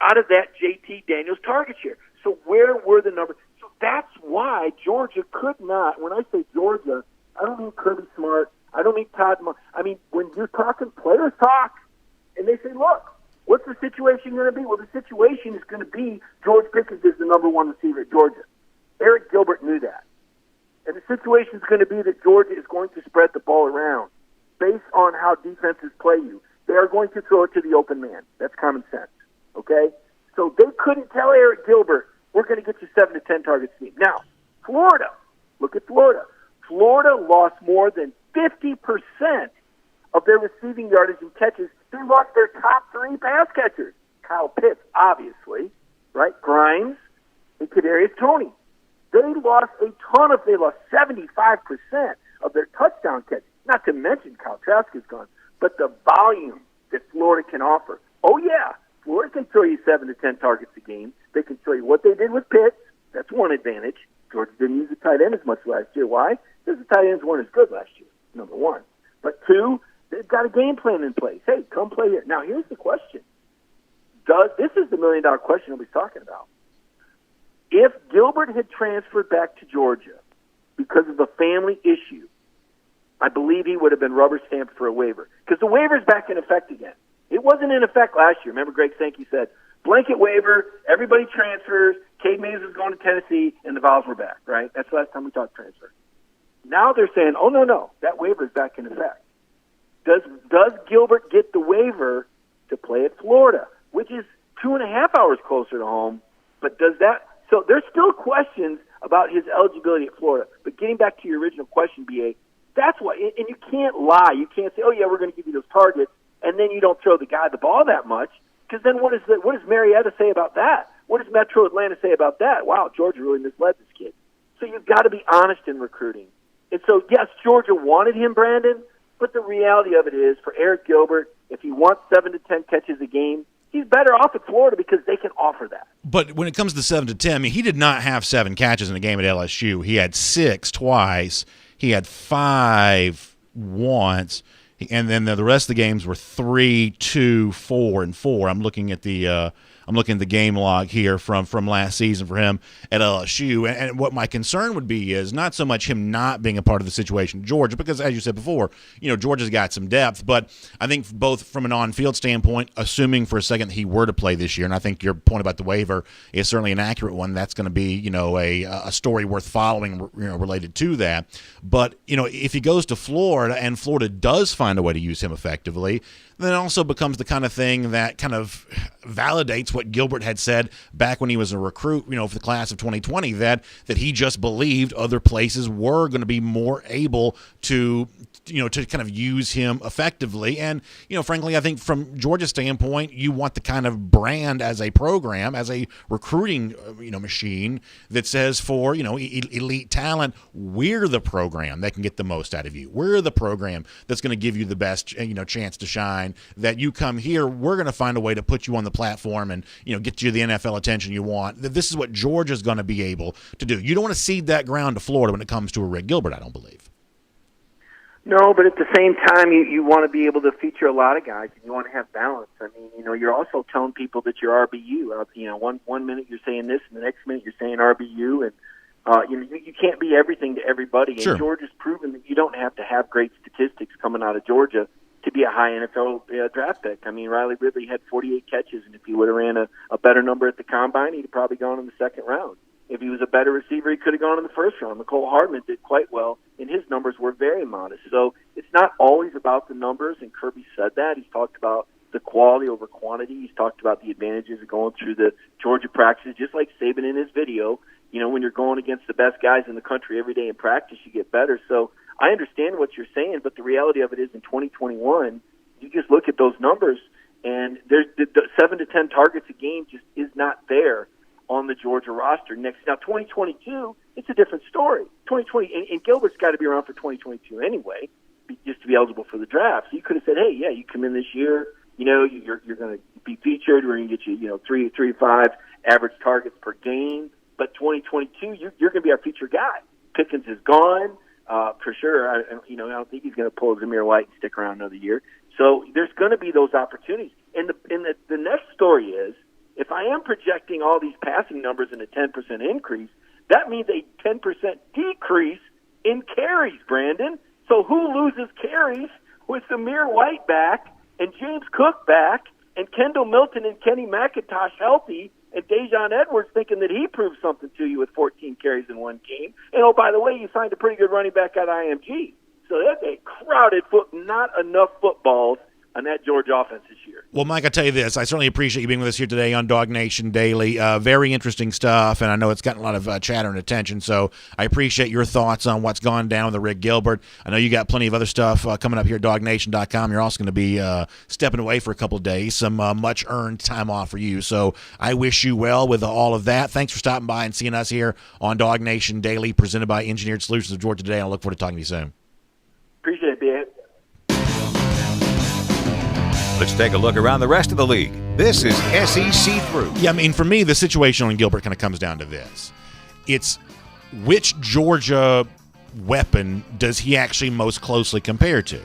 Speaker 6: out of that JT Daniels target share. So where were the numbers? So that's why Georgia could not, when I say Georgia, I don't mean Kirby Smart, I don't mean Todd. When you're talking players talk, and they say, look, what's the situation going to be? Well, the situation is going to be George Pickens is the number 1 receiver at Georgia. Eric Gilbert knew that. And the situation is going to be that Georgia is going to spread the ball around based on how defenses play you. They are going to throw it to the open man. That's common sense, okay? So they couldn't tell Eric Gilbert, we're going to get you 7 to 10 targets a game. Now, Florida, look at Florida. Florida lost more than 50% of their receiving yardage and catches. They lost their top 3 pass catchers. Kyle Pitts, obviously, right? Grimes and Kadarius Toney. They lost 75% of their touchdown catches. Not to mention Kyle Trask is gone, but the volume that Florida can offer. Oh, yeah, Florida can throw you 7 to 10 targets a game. They can show you what they did with Pitts. That's one advantage. Georgia didn't use the tight end as much last year. Why? Because the tight ends weren't as good last year, number one. But two, they've got a game plan in place. Hey, come play here. Now, here's the question. This is the million-dollar question nobody's talking about. If Gilbert had transferred back to Georgia because of a family issue, I believe he would have been rubber stamped for a waiver. Because the waiver's back in effect again. It wasn't in effect last year. Remember Greg Sankey said, blanket waiver, everybody transfers, Cade Mays was going to Tennessee, and the Vols were back, right? That's the last time we talked transfer. Now they're saying, oh, no, that waiver is back in effect. Does Gilbert get the waiver to play at Florida, which is 2.5 hours closer to home, but does that – so there's still questions about his eligibility at Florida. But getting back to your original question, B.A., that's why – and you can't lie. You can't say, oh, yeah, we're going to give you those targets, and then you don't throw the guy the ball that much, because then what does Marietta say about that? What does Metro Atlanta say about that? Wow, Georgia really misled this kid. So you've got to be honest in recruiting. And so, yes, Georgia wanted him, Brandon, but the reality of it is for Eric Gilbert, if he wants 7 to 10 catches a game, he's better off at Florida because they can offer that.
Speaker 1: But when it comes to 7 to 10, I mean, he did not have 7 catches in a game at LSU. He had 6 twice. He had 5 once. And then the rest of the games were 3, 2, 4, and 4. I'm looking at the game log here from last season for him at LSU. And what my concern would be is not so much him not being a part of the situation in Georgia, because as you said before, Georgia's got some depth. But I think both from an on-field standpoint, assuming for a second that he were to play this year, and I think your point about the waiver is certainly an accurate one. That's going to be a story worth following related to that. But if he goes to Florida and Florida does find a way to use him effectively, then it also becomes the kind of thing that kind of validates what Gilbert had said back when he was a recruit, for the class of 2020, that he just believed other places were going to be more able to kind of use him effectively. And, frankly, I think from Georgia's standpoint, you want the kind of brand as a program, as a recruiting, machine that says for, elite talent, we're the program that can get the most out of you. We're the program that's going to give you the best, chance to shine. That you come here, we're going to find a way to put you on the platform and get you the NFL attention you want. This is what Georgia's going to be able to do. You don't want to cede that ground to Florida when it comes to a Rick Gilbert, I don't believe.
Speaker 6: No, but at the same time, you want to be able to feature a lot of guys, and you want to have balance. I mean, you're also telling people that you're RBU. One minute you're saying this, and the next minute you're saying RBU, and you can't be everything to everybody. And
Speaker 1: Sure.
Speaker 6: Georgia's proven that you don't have to have great statistics coming out of Georgia to be a high NFL draft pick. I mean, Riley Ridley had 48 catches, and if he would have ran a better number at the combine, he'd have probably gone in the second round. If he was a better receiver, he could have gone in the first round. Mecole Hardman did quite well, and his numbers were very modest. So it's not always about the numbers, and Kirby said that. He's talked about the quality over quantity. He's talked about the advantages of going through the Georgia practices, just like Saban in his video. When you're going against the best guys in the country every day in practice, you get better. So I understand what you're saying, but the reality of it is in 2021, you just look at those numbers, and there's the 7 to 10 targets a game just is not there on the Georgia roster. Now, 2022, it's a different story. 2020, and Gilbert's got to be around for 2022 anyway, just to be eligible for the draft. So you could have said, hey, yeah, you come in this year, you're going to be featured. We're going to get you, 3 to 5 average targets per game. But 2022, you're going to be our featured guy. Pickens is gone. For sure, I don't think he's going to pull Zamir White and stick around another year. So there's going to be those opportunities. And the next story is, if I am projecting all these passing numbers in a 10% increase, that means a 10% decrease in carries, Brandon. So who loses carries with Zamir White back and James Cook back and Kendall Milton and Kenny McIntosh healthy and Dejon Edwards thinking that he proved something to you with 14 carries in one game? And, oh, by the way, you signed a pretty good running back at IMG. So that's a crowded not enough footballs on that Georgia offense this year.
Speaker 1: Well, Mike, I tell you this. I certainly appreciate you being with us here today on DawgNation Daily. Very interesting stuff, and I know it's gotten a lot of chatter and attention, so I appreciate your thoughts on what's gone down with the Rick Gilbert. I know you got plenty of other stuff coming up here at DawgNation.com. You're also going to be stepping away for a couple of days, some much-earned time off for you, so I wish you well with all of that. Thanks for stopping by and seeing us here on DawgNation Daily, presented by Engineered Solutions of Georgia today. I look forward to talking to you soon.
Speaker 6: Appreciate it, Ben.
Speaker 3: Let's take a look around the rest of the league. This is SEC Through.
Speaker 1: Yeah, I mean, for me, the situation on Gilbert kind of comes down to this. It's which Georgia weapon does he actually most closely compare to?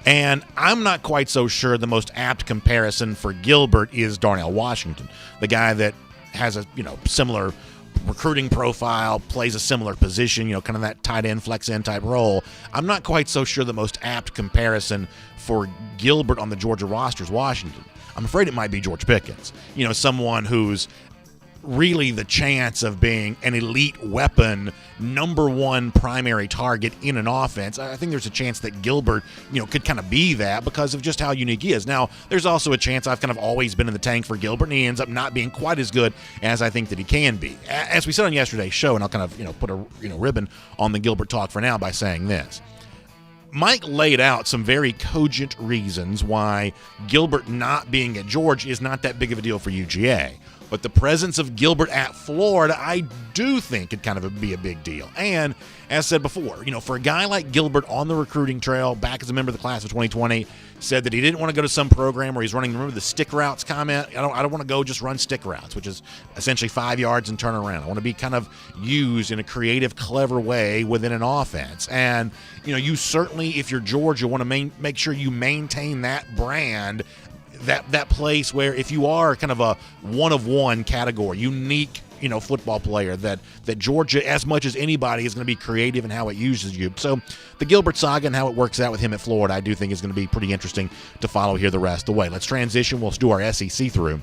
Speaker 1: And I'm not quite so sure the most apt comparison for Gilbert is Darnell Washington, the guy that has a similar recruiting profile, plays a similar position, kind of that tight end, flex end type role. I'm not quite so sure the most apt comparison for Gilbert on the Georgia roster is Washington. I'm afraid it might be George Pickens, someone who's really the chance of being an elite weapon, number one primary target in an offense. I think there's a chance that Gilbert, could kind of be that because of just how unique he is. Now, there's also a chance I've kind of always been in the tank for Gilbert, and he ends up not being quite as good as I think that he can be. As we said on yesterday's show, and I'll kind of, put a ribbon on the Gilbert talk for now by saying this. Mike laid out some very cogent reasons why Gilbert not being at Georgia is not that big of a deal for UGA. But the presence of Gilbert at Florida, I do think could kind of be a big deal. And as said before, for a guy like Gilbert on the recruiting trail, back as a member of the class of 2020, said that he didn't want to go to some program where he's running, remember the stick routes comment? I don't want to go just run stick routes, which is essentially 5 yards and turn around. I want to be kind of used in a creative, clever way within an offense. And, you certainly, if you're Georgia, want to make sure you maintain that brand, that place where if you are kind of a one-of-one category, unique, football player, that Georgia, as much as anybody, is going to be creative in how it uses you. So the Gilbert saga and how it works out with him at Florida, I do think is going to be pretty interesting to follow here the rest of the way. Let's transition. We'll do our SEC through.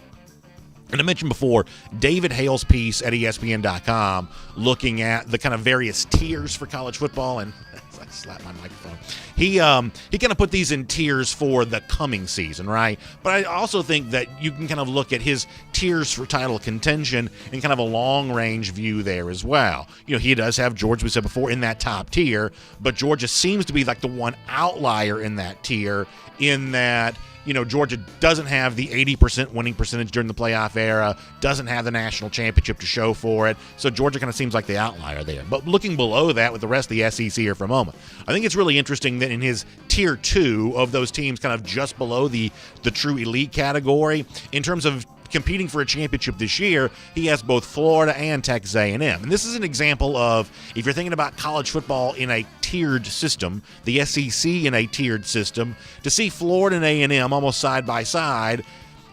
Speaker 1: And I mentioned before, David Hale's piece at ESPN.com looking at the kind of various tiers for college football, and I slapped my microphone. He kind of put these in tiers for the coming season, right? But I also think that you can kind of look at his tiers for title contention in kind of a long-range view there as well. He does have Georgia, we said before, in that top tier, but Georgia seems to be like the one outlier in that tier in that Georgia doesn't have the 80% winning percentage during the playoff era, doesn't have the national championship to show for it, so Georgia kind of seems like the outlier there. But looking below that with the rest of the SEC here for a moment, I think it's really interesting that in his tier 2 of those teams kind of just below the true elite category, in terms of competing for a championship this year, he has both Florida and Texas A&M. And this is an example of, if you're thinking about college football in a tiered system, the SEC in a tiered system, to see Florida and A&M almost side by side,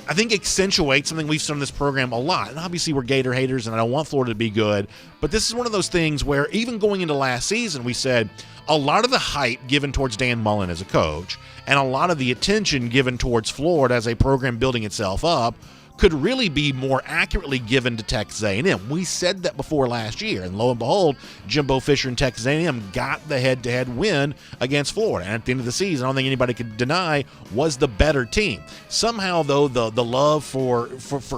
Speaker 1: I think accentuates something we've seen in this program a lot. And obviously we're Gator haters, and I don't want Florida to be good, but this is one of those things where even going into last season, we said a lot of the hype given towards Dan Mullen as a coach and a lot of the attention given towards Florida as a program building itself up could really be more accurately given to Texas A&M. We said that before last year, and lo and behold, Jimbo Fisher and Texas A&M got the head-to-head win against Florida. And at the end of the season, I don't think anybody could deny was the better team. Somehow, though, the love for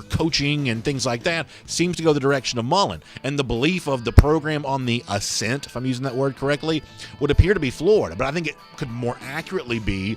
Speaker 1: coaching and things like that seems to go the direction of Mullen. And the belief of the program on the ascent, if I'm using that word correctly, would appear to be Florida. But I think it could more accurately be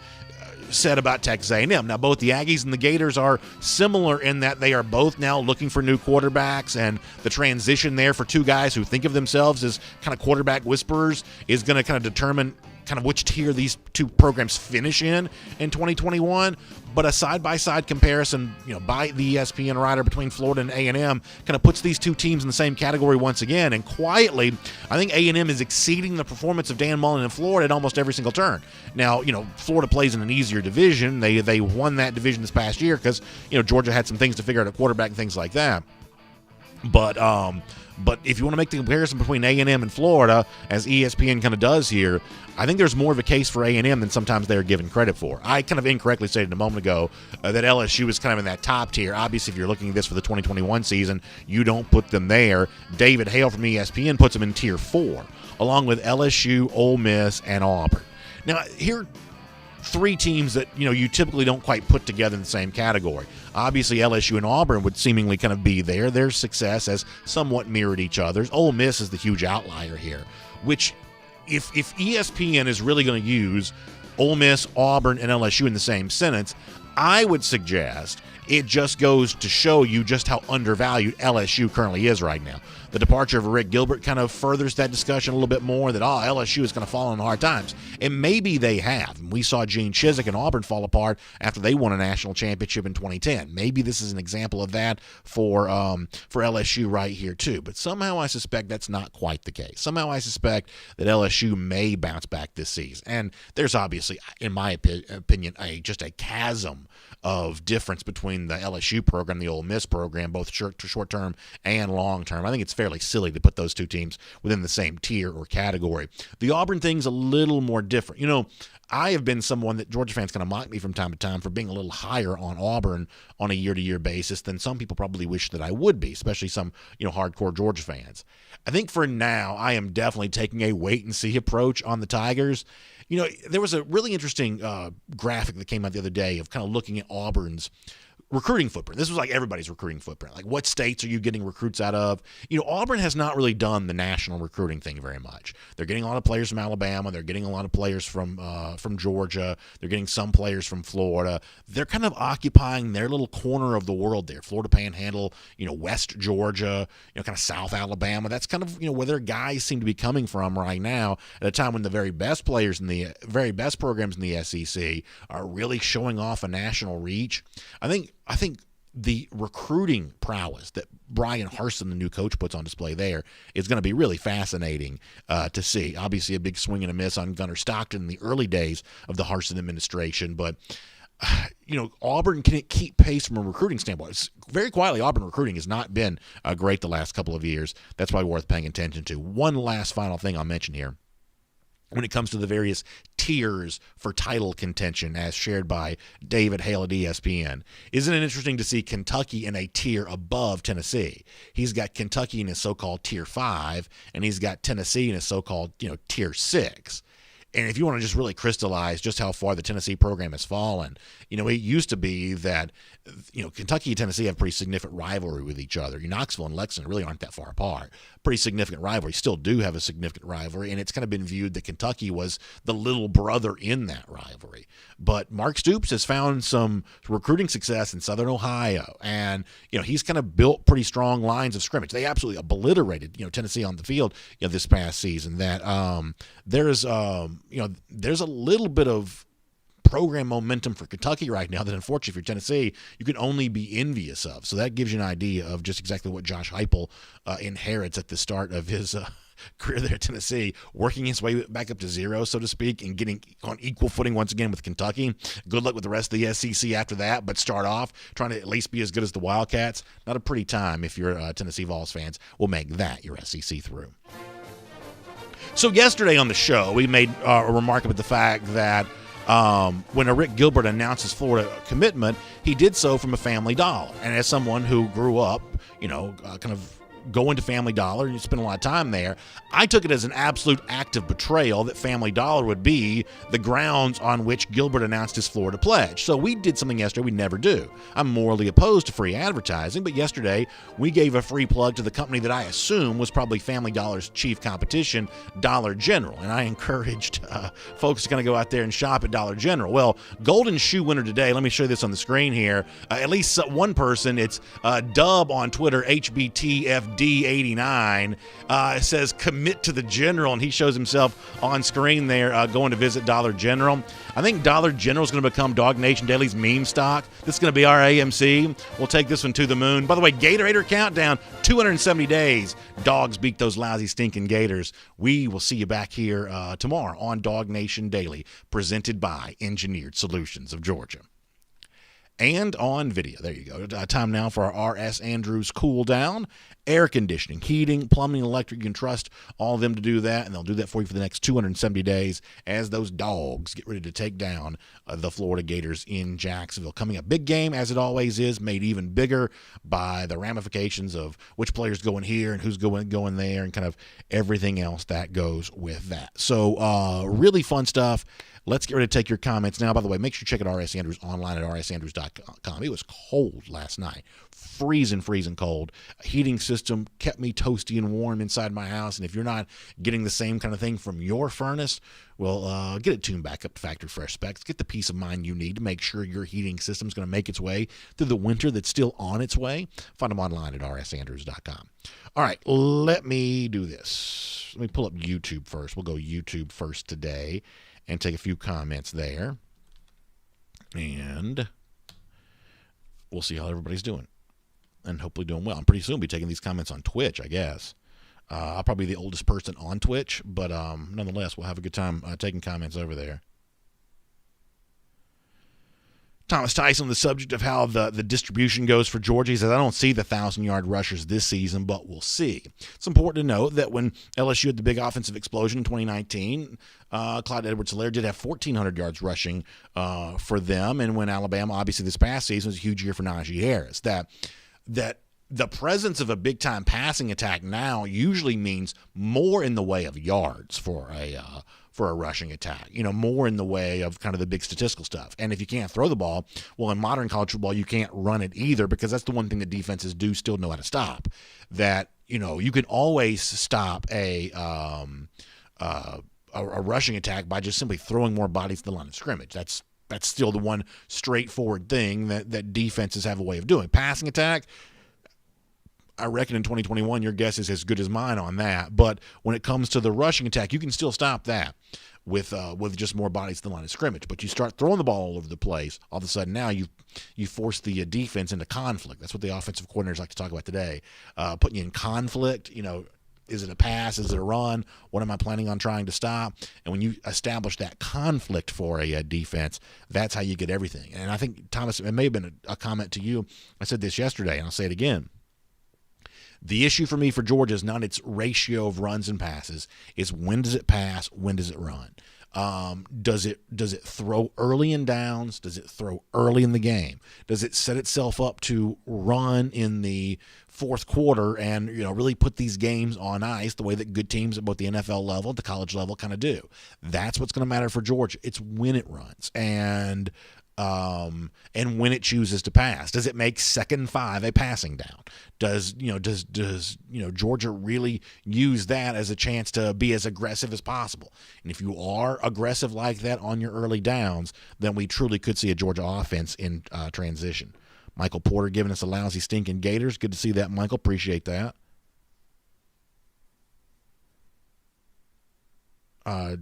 Speaker 1: said about Texas A&M. Now, both the Aggies and the Gators are similar in that they are both now looking for new quarterbacks, and the transition there for two guys who think of themselves as kind of quarterback whisperers is going to kind of determine kind of which tier these two programs finish in 2021. But a side-by-side comparison, by the ESPN writer between Florida and A&M kind of puts these two teams in the same category once again. And quietly, I think A&M is exceeding the performance of Dan Mullen in Florida at almost every single turn. Now, Florida plays in an easier division. They won that division this past year because, Georgia had some things to figure out at quarterback and things like that. But if you want to make the comparison between A&M and Florida, as ESPN kind of does here, I think there's more of a case for A&M than sometimes they're given credit for. I kind of incorrectly stated a moment ago that LSU is kind of in that top tier. Obviously, if you're looking at this for the 2021 season, you don't put them there. David Hale from ESPN puts them in tier 4, along with LSU, Ole Miss, and Auburn. Now, here, three teams that, you typically don't quite put together in the same category. Obviously, LSU and Auburn would seemingly kind of be there. Their success has somewhat mirrored each other's. Ole Miss is the huge outlier here, which if ESPN is really going to use Ole Miss, Auburn, and LSU in the same sentence, I would suggest it just goes to show you just how undervalued LSU currently is right now. The departure of Rick Gilbert kind of furthers that discussion a little bit more, that LSU is going to fall on hard times. And maybe they have. We saw Gene Chizik and Auburn fall apart after they won a national championship in 2010. Maybe this is an example of that for LSU right here too. But somehow I suspect that's not quite the case. Somehow I suspect that LSU may bounce back this season. And there's obviously, in my opinion, just a chasm of difference between the LSU program, the Ole Miss program, both short term and long term. I think it's fairly silly to put those two teams within the same tier or category. The Auburn thing's a little more different. I have been someone that Georgia fans kind of mock me from time to time for being a little higher on Auburn on a year-to-year basis than some people probably wish that I would be, especially some, hardcore Georgia fans. I think for now, I am definitely taking a wait-and-see approach on the Tigers. There was a really interesting graphic that came out the other day of kind of looking at Auburn's recruiting footprint. This was like everybody's recruiting footprint. Like, what states are you getting recruits out of? Auburn has not really done the national recruiting thing very much. They're getting a lot of players from Alabama. They're getting a lot of players from Georgia. They're getting some players from Florida. They're kind of occupying their little corner of the world there. Florida Panhandle, West Georgia, kind of South Alabama. That's kind of, where their guys seem to be coming from right now at a time when the very best players in the very best programs in the SEC are really showing off a national reach. I think the recruiting prowess that Brian Harsin, the new coach, puts on display there is going to be really fascinating to see. Obviously, a big swing and a miss on Gunnar Stockton in the early days of the Harsin administration, but Auburn can't keep pace from a recruiting standpoint. It's very quietly, Auburn recruiting has not been great the last couple of years. That's why worth paying attention to. One last final thing I'll mention here. When it comes to the various tiers for title contention as shared by David Hale at ESPN, isn't it interesting to see Kentucky in a tier above Tennessee? He's got Kentucky in his so-called tier 5, and he's got Tennessee in his so-called tier 6. And if you want to just really crystallize just how far the Tennessee program has fallen, it used to be that, Kentucky and Tennessee have a pretty significant rivalry with each other. Knoxville and Lexington really aren't that far apart. Pretty significant rivalry. Still do have a significant rivalry, and it's kind of been viewed that Kentucky was the little brother in that rivalry. But Mark Stoops has found some recruiting success in Southern Ohio, and he's kind of built pretty strong lines of scrimmage. They absolutely obliterated Tennessee on the field this past season. That there's a little bit of program momentum for Kentucky right now that, unfortunately, for Tennessee, you can only be envious of. So that gives you an idea of just exactly what Josh Heupel inherits at the start of his career there at Tennessee, working his way back up to zero, so to speak, and getting on equal footing once again with Kentucky. Good luck with the rest of the SEC after that, but start off trying to at least be as good as the Wildcats. Not a pretty time if you're Tennessee Vols fans. Will make that your SEC through. So yesterday on the show, we made a remark about the fact that when Rick Gilbert announced his Florida commitment, he did so from a Family Dollar. And as someone who grew up, kind of going to Family Dollar and you spend a lot of time there, I took it as an absolute act of betrayal that Family Dollar would be the grounds on which Gilbert announced his Florida pledge. So we did something yesterday we never do. I'm morally opposed to free advertising, but yesterday we gave a free plug to the company that I assume was probably Family Dollar's chief competition, Dollar General. And I encouraged folks to kind of go out there and shop at Dollar General. Well, Golden Shoe winner today, let me show you this on the screen here. At least one person, it's Dub on Twitter, HBTFD89, says commit to the General, and he shows himself on screen there going to visit Dollar General. I think Dollar General is going to become DawgNation Daily's meme stock. This is going to be our AMC. We'll take this one to the moon. By the way, Gatorade countdown, 270 days. Dogs beat those lousy, stinking Gators. We will see you back here tomorrow on DawgNation Daily, presented by Engineered Solutions of Georgia. And on video. There you go. Time now for our R.S. Andrews Cool Down. Air conditioning, heating, plumbing, electric. You can trust all of them to do that, and they'll do that for you for the next 270 days as those dogs get ready to take down the Florida Gators in Jacksonville. Coming up, big game, as it always is, made even bigger by the ramifications of which players going here and who's going there and kind of everything else that goes with that. So really fun stuff. Let's get ready to take your comments now. By the way, make sure you check out R.S. Andrews online at rsandrews.com. It was cold last night. Freezing cold. A heating system kept me toasty and warm inside my house. And if you're not getting the same kind of thing from your furnace, well, get it tuned back up to factory fresh specs. Get the peace of mind you need to make sure your heating system is going to make its way through the winter that's still on its way. Find them online at rsandrews.com. All right, let me do this. Let me pull up YouTube first. We'll go YouTube first today and take a few comments there. And we'll see how everybody's doing. And hopefully doing well. I'm pretty soon be taking these comments on Twitch, I guess. I'll probably be the oldest person on Twitch, but nonetheless, we'll have a good time taking comments over there. Thomas Tyson on the subject of how the distribution goes for Georgia. He says, I don't see the 1,000-yard rushers this season, but we'll see. It's important to note that when LSU had the big offensive explosion in 2019, Clyde Edwards-Helaire did have 1,400 yards rushing for them. And when Alabama, obviously this past season, was a huge year for Najee Harris. That the presence of a big-time passing attack now usually means more in the way of yards for a rushing attack, more in the way of kind of the big statistical stuff. And if you can't throw the ball, well, in modern college football, you can't run it either, because that's the one thing that defenses do still know how to stop. That, you can always stop a rushing attack by just simply throwing more bodies to the line of scrimmage. That's still the one straightforward thing that defenses have a way of doing. Passing attack, I reckon in 2021, your guess is as good as mine on that. But when it comes to the rushing attack, you can still stop that with just more bodies to the line of scrimmage. But you start throwing the ball all over the place, all of a sudden now you force the defense into conflict. That's what the offensive coordinators like to talk about today. Putting you in conflict, is it a pass? Is it a run? What am I planning on trying to stop? And when you establish that conflict for a defense, that's how you get everything. And I think, Thomas, it may have been a comment to you. I said this yesterday, and I'll say it again. The issue for me for Georgia is not its ratio of runs and passes. It's when does it pass? When does it run? Does it throw early in downs? Does it throw early in the game? Does it set itself up to run in the fourth quarter and really put these games on ice the way that good teams at both the NFL level, the college level kind of do? That's what's going to matter for Georgia. It's when it runs and when it chooses to pass. Does it make 2nd and 5 a passing down? Does Georgia really use that as a chance to be as aggressive as possible? And if you are aggressive like that on your early downs, then we truly could see a Georgia offense in transition. Michael Porter giving us a lousy stinking Gators. Good to see that, Michael. Appreciate that.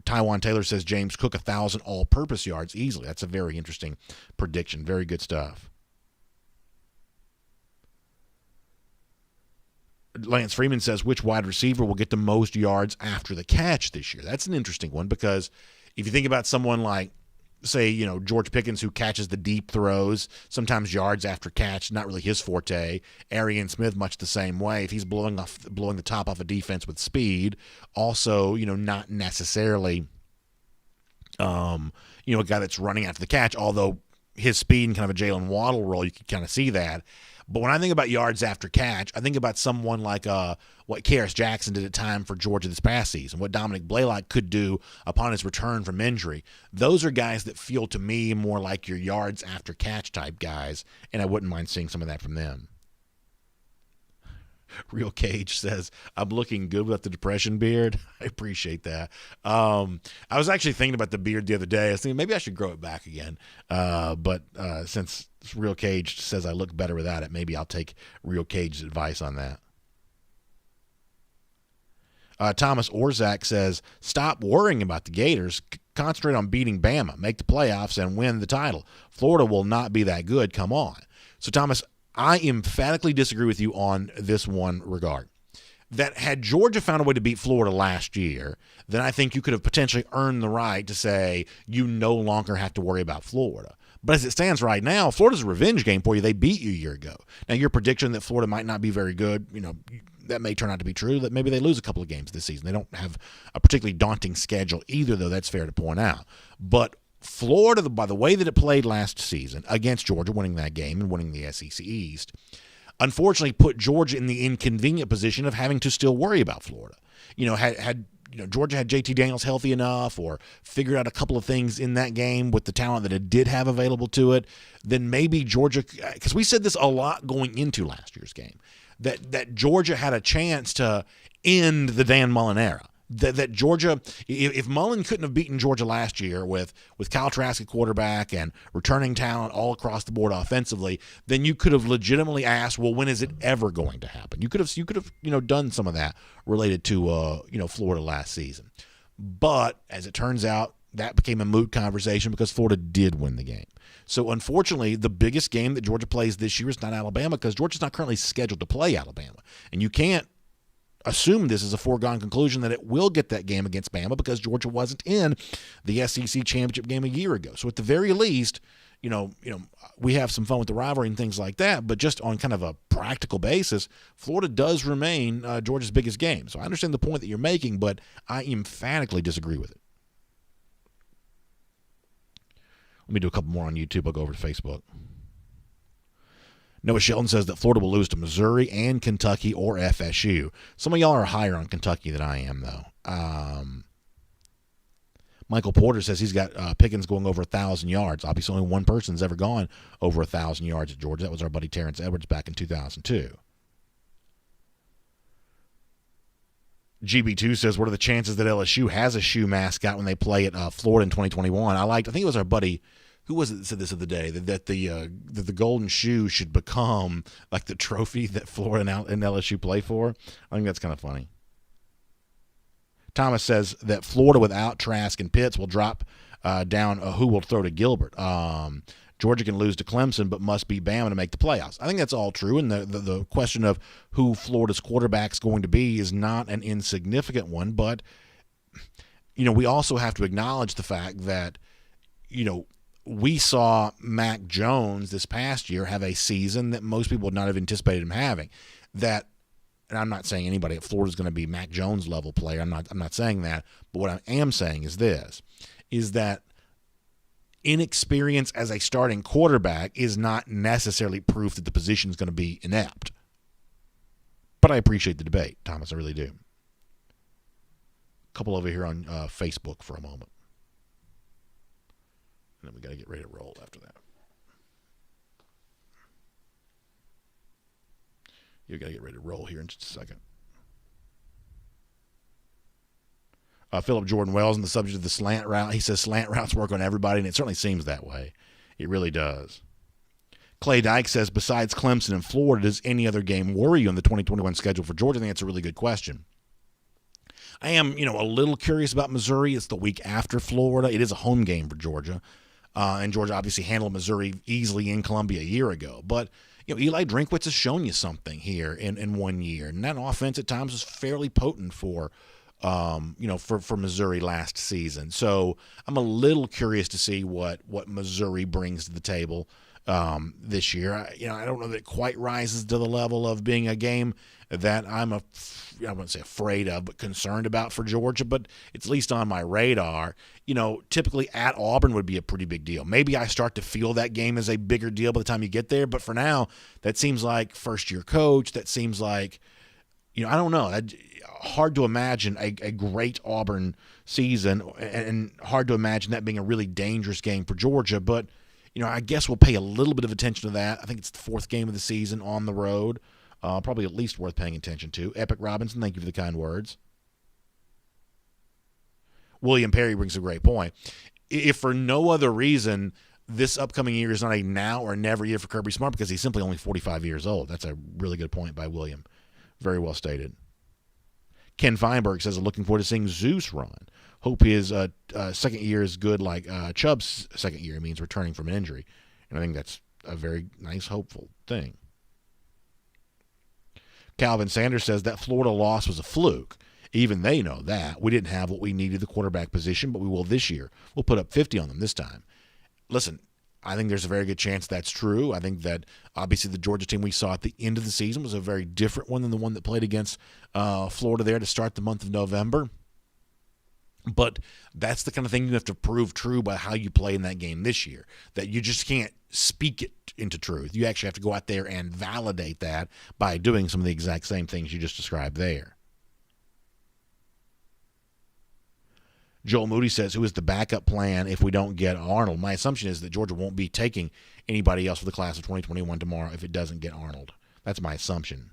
Speaker 1: Taiwan Taylor says James Cook 1,000 all-purpose yards easily. That's a very interesting prediction. Very good stuff. Lance Freeman says, which wide receiver will get the most yards after the catch this year? That's an interesting one, because if you think about someone like, say, George Pickens, who catches the deep throws, sometimes yards after catch, not really his forte. Arian Smith, much the same way. If he's blowing the top off a defense with speed, also, not necessarily, a guy that's running after the catch, although his speed and kind of a Jalen Waddle role, you can kind of see that. But when I think about yards after catch, I think about someone like what Karis Jackson did at time for Georgia this past season, what Dominic Blaylock could do upon his return from injury. Those are guys that feel to me more like your yards after catch type guys, and I wouldn't mind seeing some of that from them. Real Cage says, I'm looking good without the depression beard. I appreciate that. I was actually thinking about the beard the other day. I was thinking maybe I should grow it back again. But since Real Cage says I look better without it, maybe I'll take Real Cage's advice on that. Thomas Orzak says, stop worrying about the Gators. Concentrate on beating Bama, make the playoffs, and win the title. Florida will not be that good. Come on. So, Thomas, I emphatically disagree with you on this one regard. That had Georgia found a way to beat Florida last year, then I think you could have potentially earned the right to say you no longer have to worry about Florida. But as it stands right now, Florida's a revenge game for you. They beat you a year ago. Now, your prediction that Florida might not be very good, that may turn out to be true, that maybe they lose a couple of games this season. They don't have a particularly daunting schedule either, though. That's fair to point out. But Florida, by the way that it played last season against Georgia, winning that game and winning the SEC East, unfortunately put Georgia in the inconvenient position of having to still worry about Florida. Had Georgia had JT Daniels healthy enough or figured out a couple of things in that game with the talent that it did have available to it, then maybe Georgia, because we said this a lot going into last year's game, that Georgia had a chance to end the Dan Mullen era. That Georgia, if Mullen couldn't have beaten Georgia last year with Kyle Trask at quarterback and returning talent all across the board offensively, then you could have legitimately asked, well, when is it ever going to happen? You could have done some of that related to Florida last season. But as it turns out, that became a moot conversation because Florida did win the game. So unfortunately, the biggest game that Georgia plays this year is not Alabama because Georgia's not currently scheduled to play Alabama, and you can't assume this is a foregone conclusion that it will get that game against Bama because Georgia wasn't in the SEC championship game a year ago. So at the very least, we have some fun with the rivalry and things like that, but just on kind of a practical basis, Florida does remain Georgia's biggest game. So I understand the point that you're making, but I emphatically disagree with it. Let me do a couple more on YouTube. I'll go over to Facebook. Noah Shelton says that Florida will lose to Missouri and Kentucky or FSU. Some of y'all are higher on Kentucky than I am, though. Michael Porter says he's got Pickens going over 1,000 yards. Obviously, only one person's ever gone over 1,000 yards at Georgia. That was our buddy Terrence Edwards back in 2002. GB2 says, what are the chances that LSU has a shoe mascot when they play at Florida in 2021? I think it was our buddy, who was it that said this the other day, that the golden shoe should become like the trophy that Florida and LSU play for? I think that's kind of funny. Thomas says that Florida without Trask and Pitts will drop down who will throw to Gilbert. Georgia can lose to Clemson but must beat Bama to make the playoffs. I think that's all true, and the question of who Florida's quarterback's going to be is not an insignificant one, but we also have to acknowledge the fact that we saw Mac Jones this past year have a season that most people would not have anticipated him having. And I'm not saying anybody at Florida is going to be Mac Jones level player. I'm not saying that. But what I am saying is this: is that inexperience as a starting quarterback is not necessarily proof that the position is going to be inept. But I appreciate the debate, Thomas. I really do. A couple over here on Facebook for a moment. And then we got to get ready to roll after that. You got to get ready to roll here in just a second. Philip Jordan Wells on the subject of the slant route. He says slant routes work on everybody, and it certainly seems that way. It really does. Clay Dyke says, besides Clemson and Florida, does any other game worry you on the 2021 schedule for Georgia? I think that's a really good question. I am, a little curious about Missouri. It's the week after Florida. It is a home game for Georgia. And Georgia obviously handled Missouri easily in Columbia a year ago. But, Eli Drinkwitz has shown you something here in 1 year. And that offense at times was fairly potent for Missouri last season. So I'm a little curious to see what Missouri brings to the table this year. I don't know that it quite rises to the level of being a game that I wouldn't say afraid of, but concerned about for Georgia, but it's at least on my radar. Typically at Auburn would be a pretty big deal. Maybe I start to feel that game as a bigger deal by the time you get there, but for now, that seems like first-year coach. That seems like, I don't know. Hard to imagine a great Auburn season, and hard to imagine that being a really dangerous game for Georgia, but I guess we'll pay a little bit of attention to that. I think it's the fourth game of the season on the road. Probably at least worth paying attention to. Epic Robinson, thank you for the kind words. William Perry brings a great point. If for no other reason, this upcoming year is not a now or never year for Kirby Smart because he's simply only 45 years old. That's a really good point by William. Very well stated. Ken Feinberg says, looking forward to seeing Zeus run. Hope his second year is good like Chubb's second year. It means returning from an injury. And I think that's a very nice, hopeful thing. Calvin Sanders says that Florida loss was a fluke. Even they know that. We didn't have what we needed at the quarterback position, but we will this year. We'll put up 50 on them this time. Listen, I think there's a very good chance that's true. I think that obviously the Georgia team we saw at the end of the season was a very different one than the one that played against Florida there to start the month of November. But that's the kind of thing you have to prove true by how you play in that game this year, that you just can't speak it into truth. You actually have to go out there and validate that by doing some of the exact same things you just described there. Joel Moody says, who is the backup plan if we don't get Arnold? My assumption is that Georgia won't be taking anybody else for the class of 2021 tomorrow if it doesn't get Arnold. That's my assumption.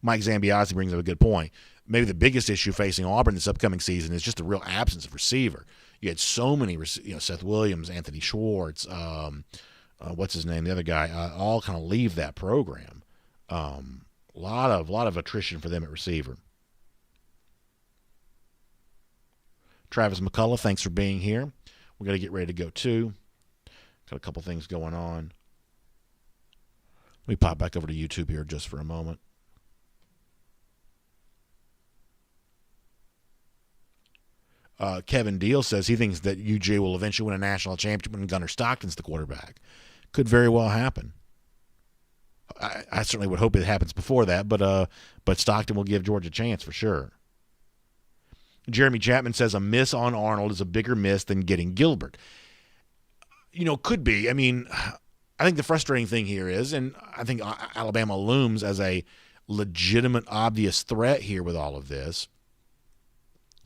Speaker 1: Mike Zambiazzi brings up a good point. Maybe the biggest issue facing Auburn this upcoming season is just the real absence of receiver. You had so many, Seth Williams, Anthony Schwartz, what's his name, the other guy, all kind of leave that program. A lot of attrition for them at receiver. Travis McCullough, thanks for being here. We got to get ready to go too. Got a couple things going on. Let me pop back over to YouTube here just for a moment. Kevin Deal says he thinks that UGA will eventually win a national championship when Gunnar Stockton's the quarterback. Could very well happen. I certainly would hope it happens before that, but Stockton will give Georgia a chance for sure. Jeremy Chapman says a miss on Arnold is a bigger miss than getting Gilbert. Could be. I mean, I think the frustrating thing here is, and I think Alabama looms as a legitimate, obvious threat here with all of this.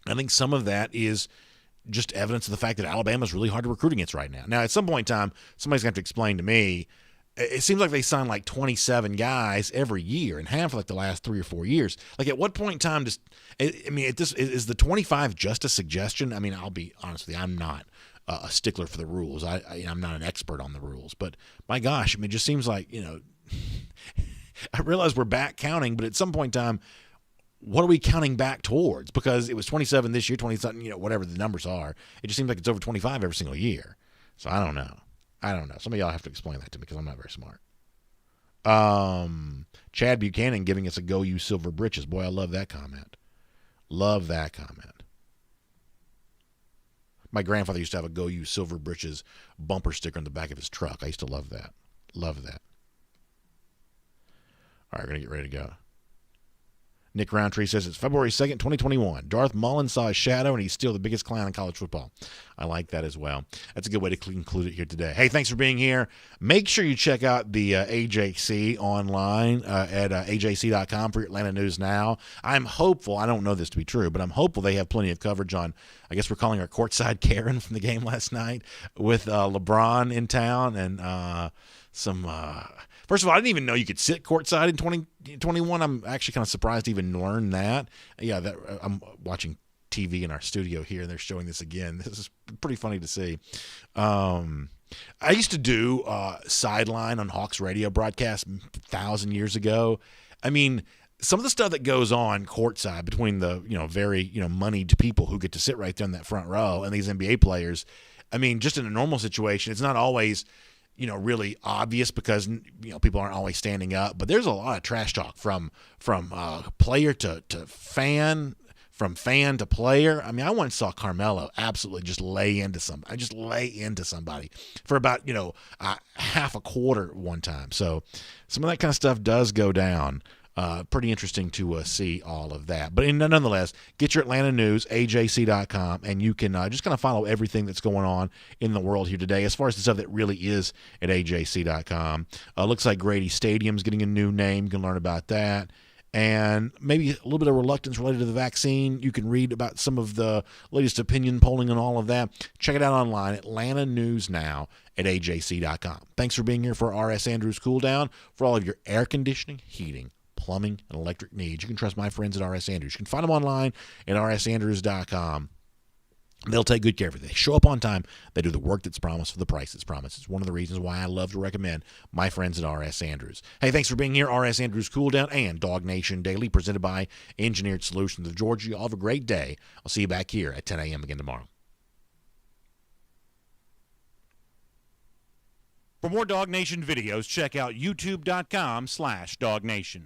Speaker 1: I think some of that is just evidence of the fact that Alabama's really hard to recruit against right now. Now, at some point in time, somebody's going to have to explain to me, it seems like they sign like 27 guys every year and have for like the last 3 or 4 years. Like at what point in time is the 25 just a suggestion? I mean, I'll be honest with you, I'm not a stickler for the rules. I'm not an expert on the rules, but my gosh, it just seems like, I realize we're back counting, but at some point in time, what are we counting back towards? Because it was 27 this year, 20-something, whatever the numbers are. It just seems like it's over 25 every single year. So I don't know. Some of y'all have to explain that to me because I'm not very smart. Chad Buchanan giving us a go you silver britches. Boy, I love that comment. Love that comment. My grandfather used to have a go you silver britches bumper sticker in the back of his truck. I used to love that. Love that. All right, we're going to get ready to go. Nick Roundtree says it's February 2nd, 2021. Darth Mullen saw his shadow, and he's still the biggest clown in college football. I like that as well. That's a good way to conclude it here today. Hey, thanks for being here. Make sure you check out the AJC online at ajc.com for your Atlanta News Now. I'm hopeful, I don't know this to be true, but I'm hopeful they have plenty of coverage on, I guess we're calling her courtside Karen from the game last night with LeBron in town and some first of all, I didn't even know you could sit courtside in 2021. I'm actually kind of surprised to even learn that. Yeah, I'm watching TV in our studio here, and they're showing this again. This is pretty funny to see. I used to do sideline on Hawks radio broadcast 1,000 years ago. I mean, some of the stuff that goes on courtside between the very moneyed people who get to sit right there in that front row and these NBA players. I mean, just in a normal situation, it's not always really obvious because people aren't always standing up, but there's a lot of trash talk from player to fan, from fan to player. I mean, I once saw Carmelo absolutely just lay into somebody for about half a quarter one time. So some of that kind of stuff does go down. Pretty interesting to see all of that. But nonetheless, get your Atlanta News, ajc.com, and you can just kind of follow everything that's going on in the world here today as far as the stuff that really is at ajc.com. Looks like Grady Stadium's getting a new name. You can learn about that. And maybe a little bit of reluctance related to the vaccine. You can read about some of the latest opinion polling and all of that. Check it out online, Atlanta News Now at ajc.com. Thanks for being here for RS Andrews Cool Down. For all of your air conditioning, heating, plumbing, and electric needs, you can trust my friends at RS Andrews. You can find them online at rsandrews.com. They'll take good care of it. They show up on time. They do the work that's promised for the price that's promised. It's one of the reasons why I love to recommend my friends at RS Andrews. Hey, thanks for being here. RS Andrews Cool Down and DawgNation Daily, presented by Engineered Solutions of Georgia. All have a great day. I'll see you back here at 10 a.m. again tomorrow. For more DawgNation videos, check out youtube.com/DawgNation.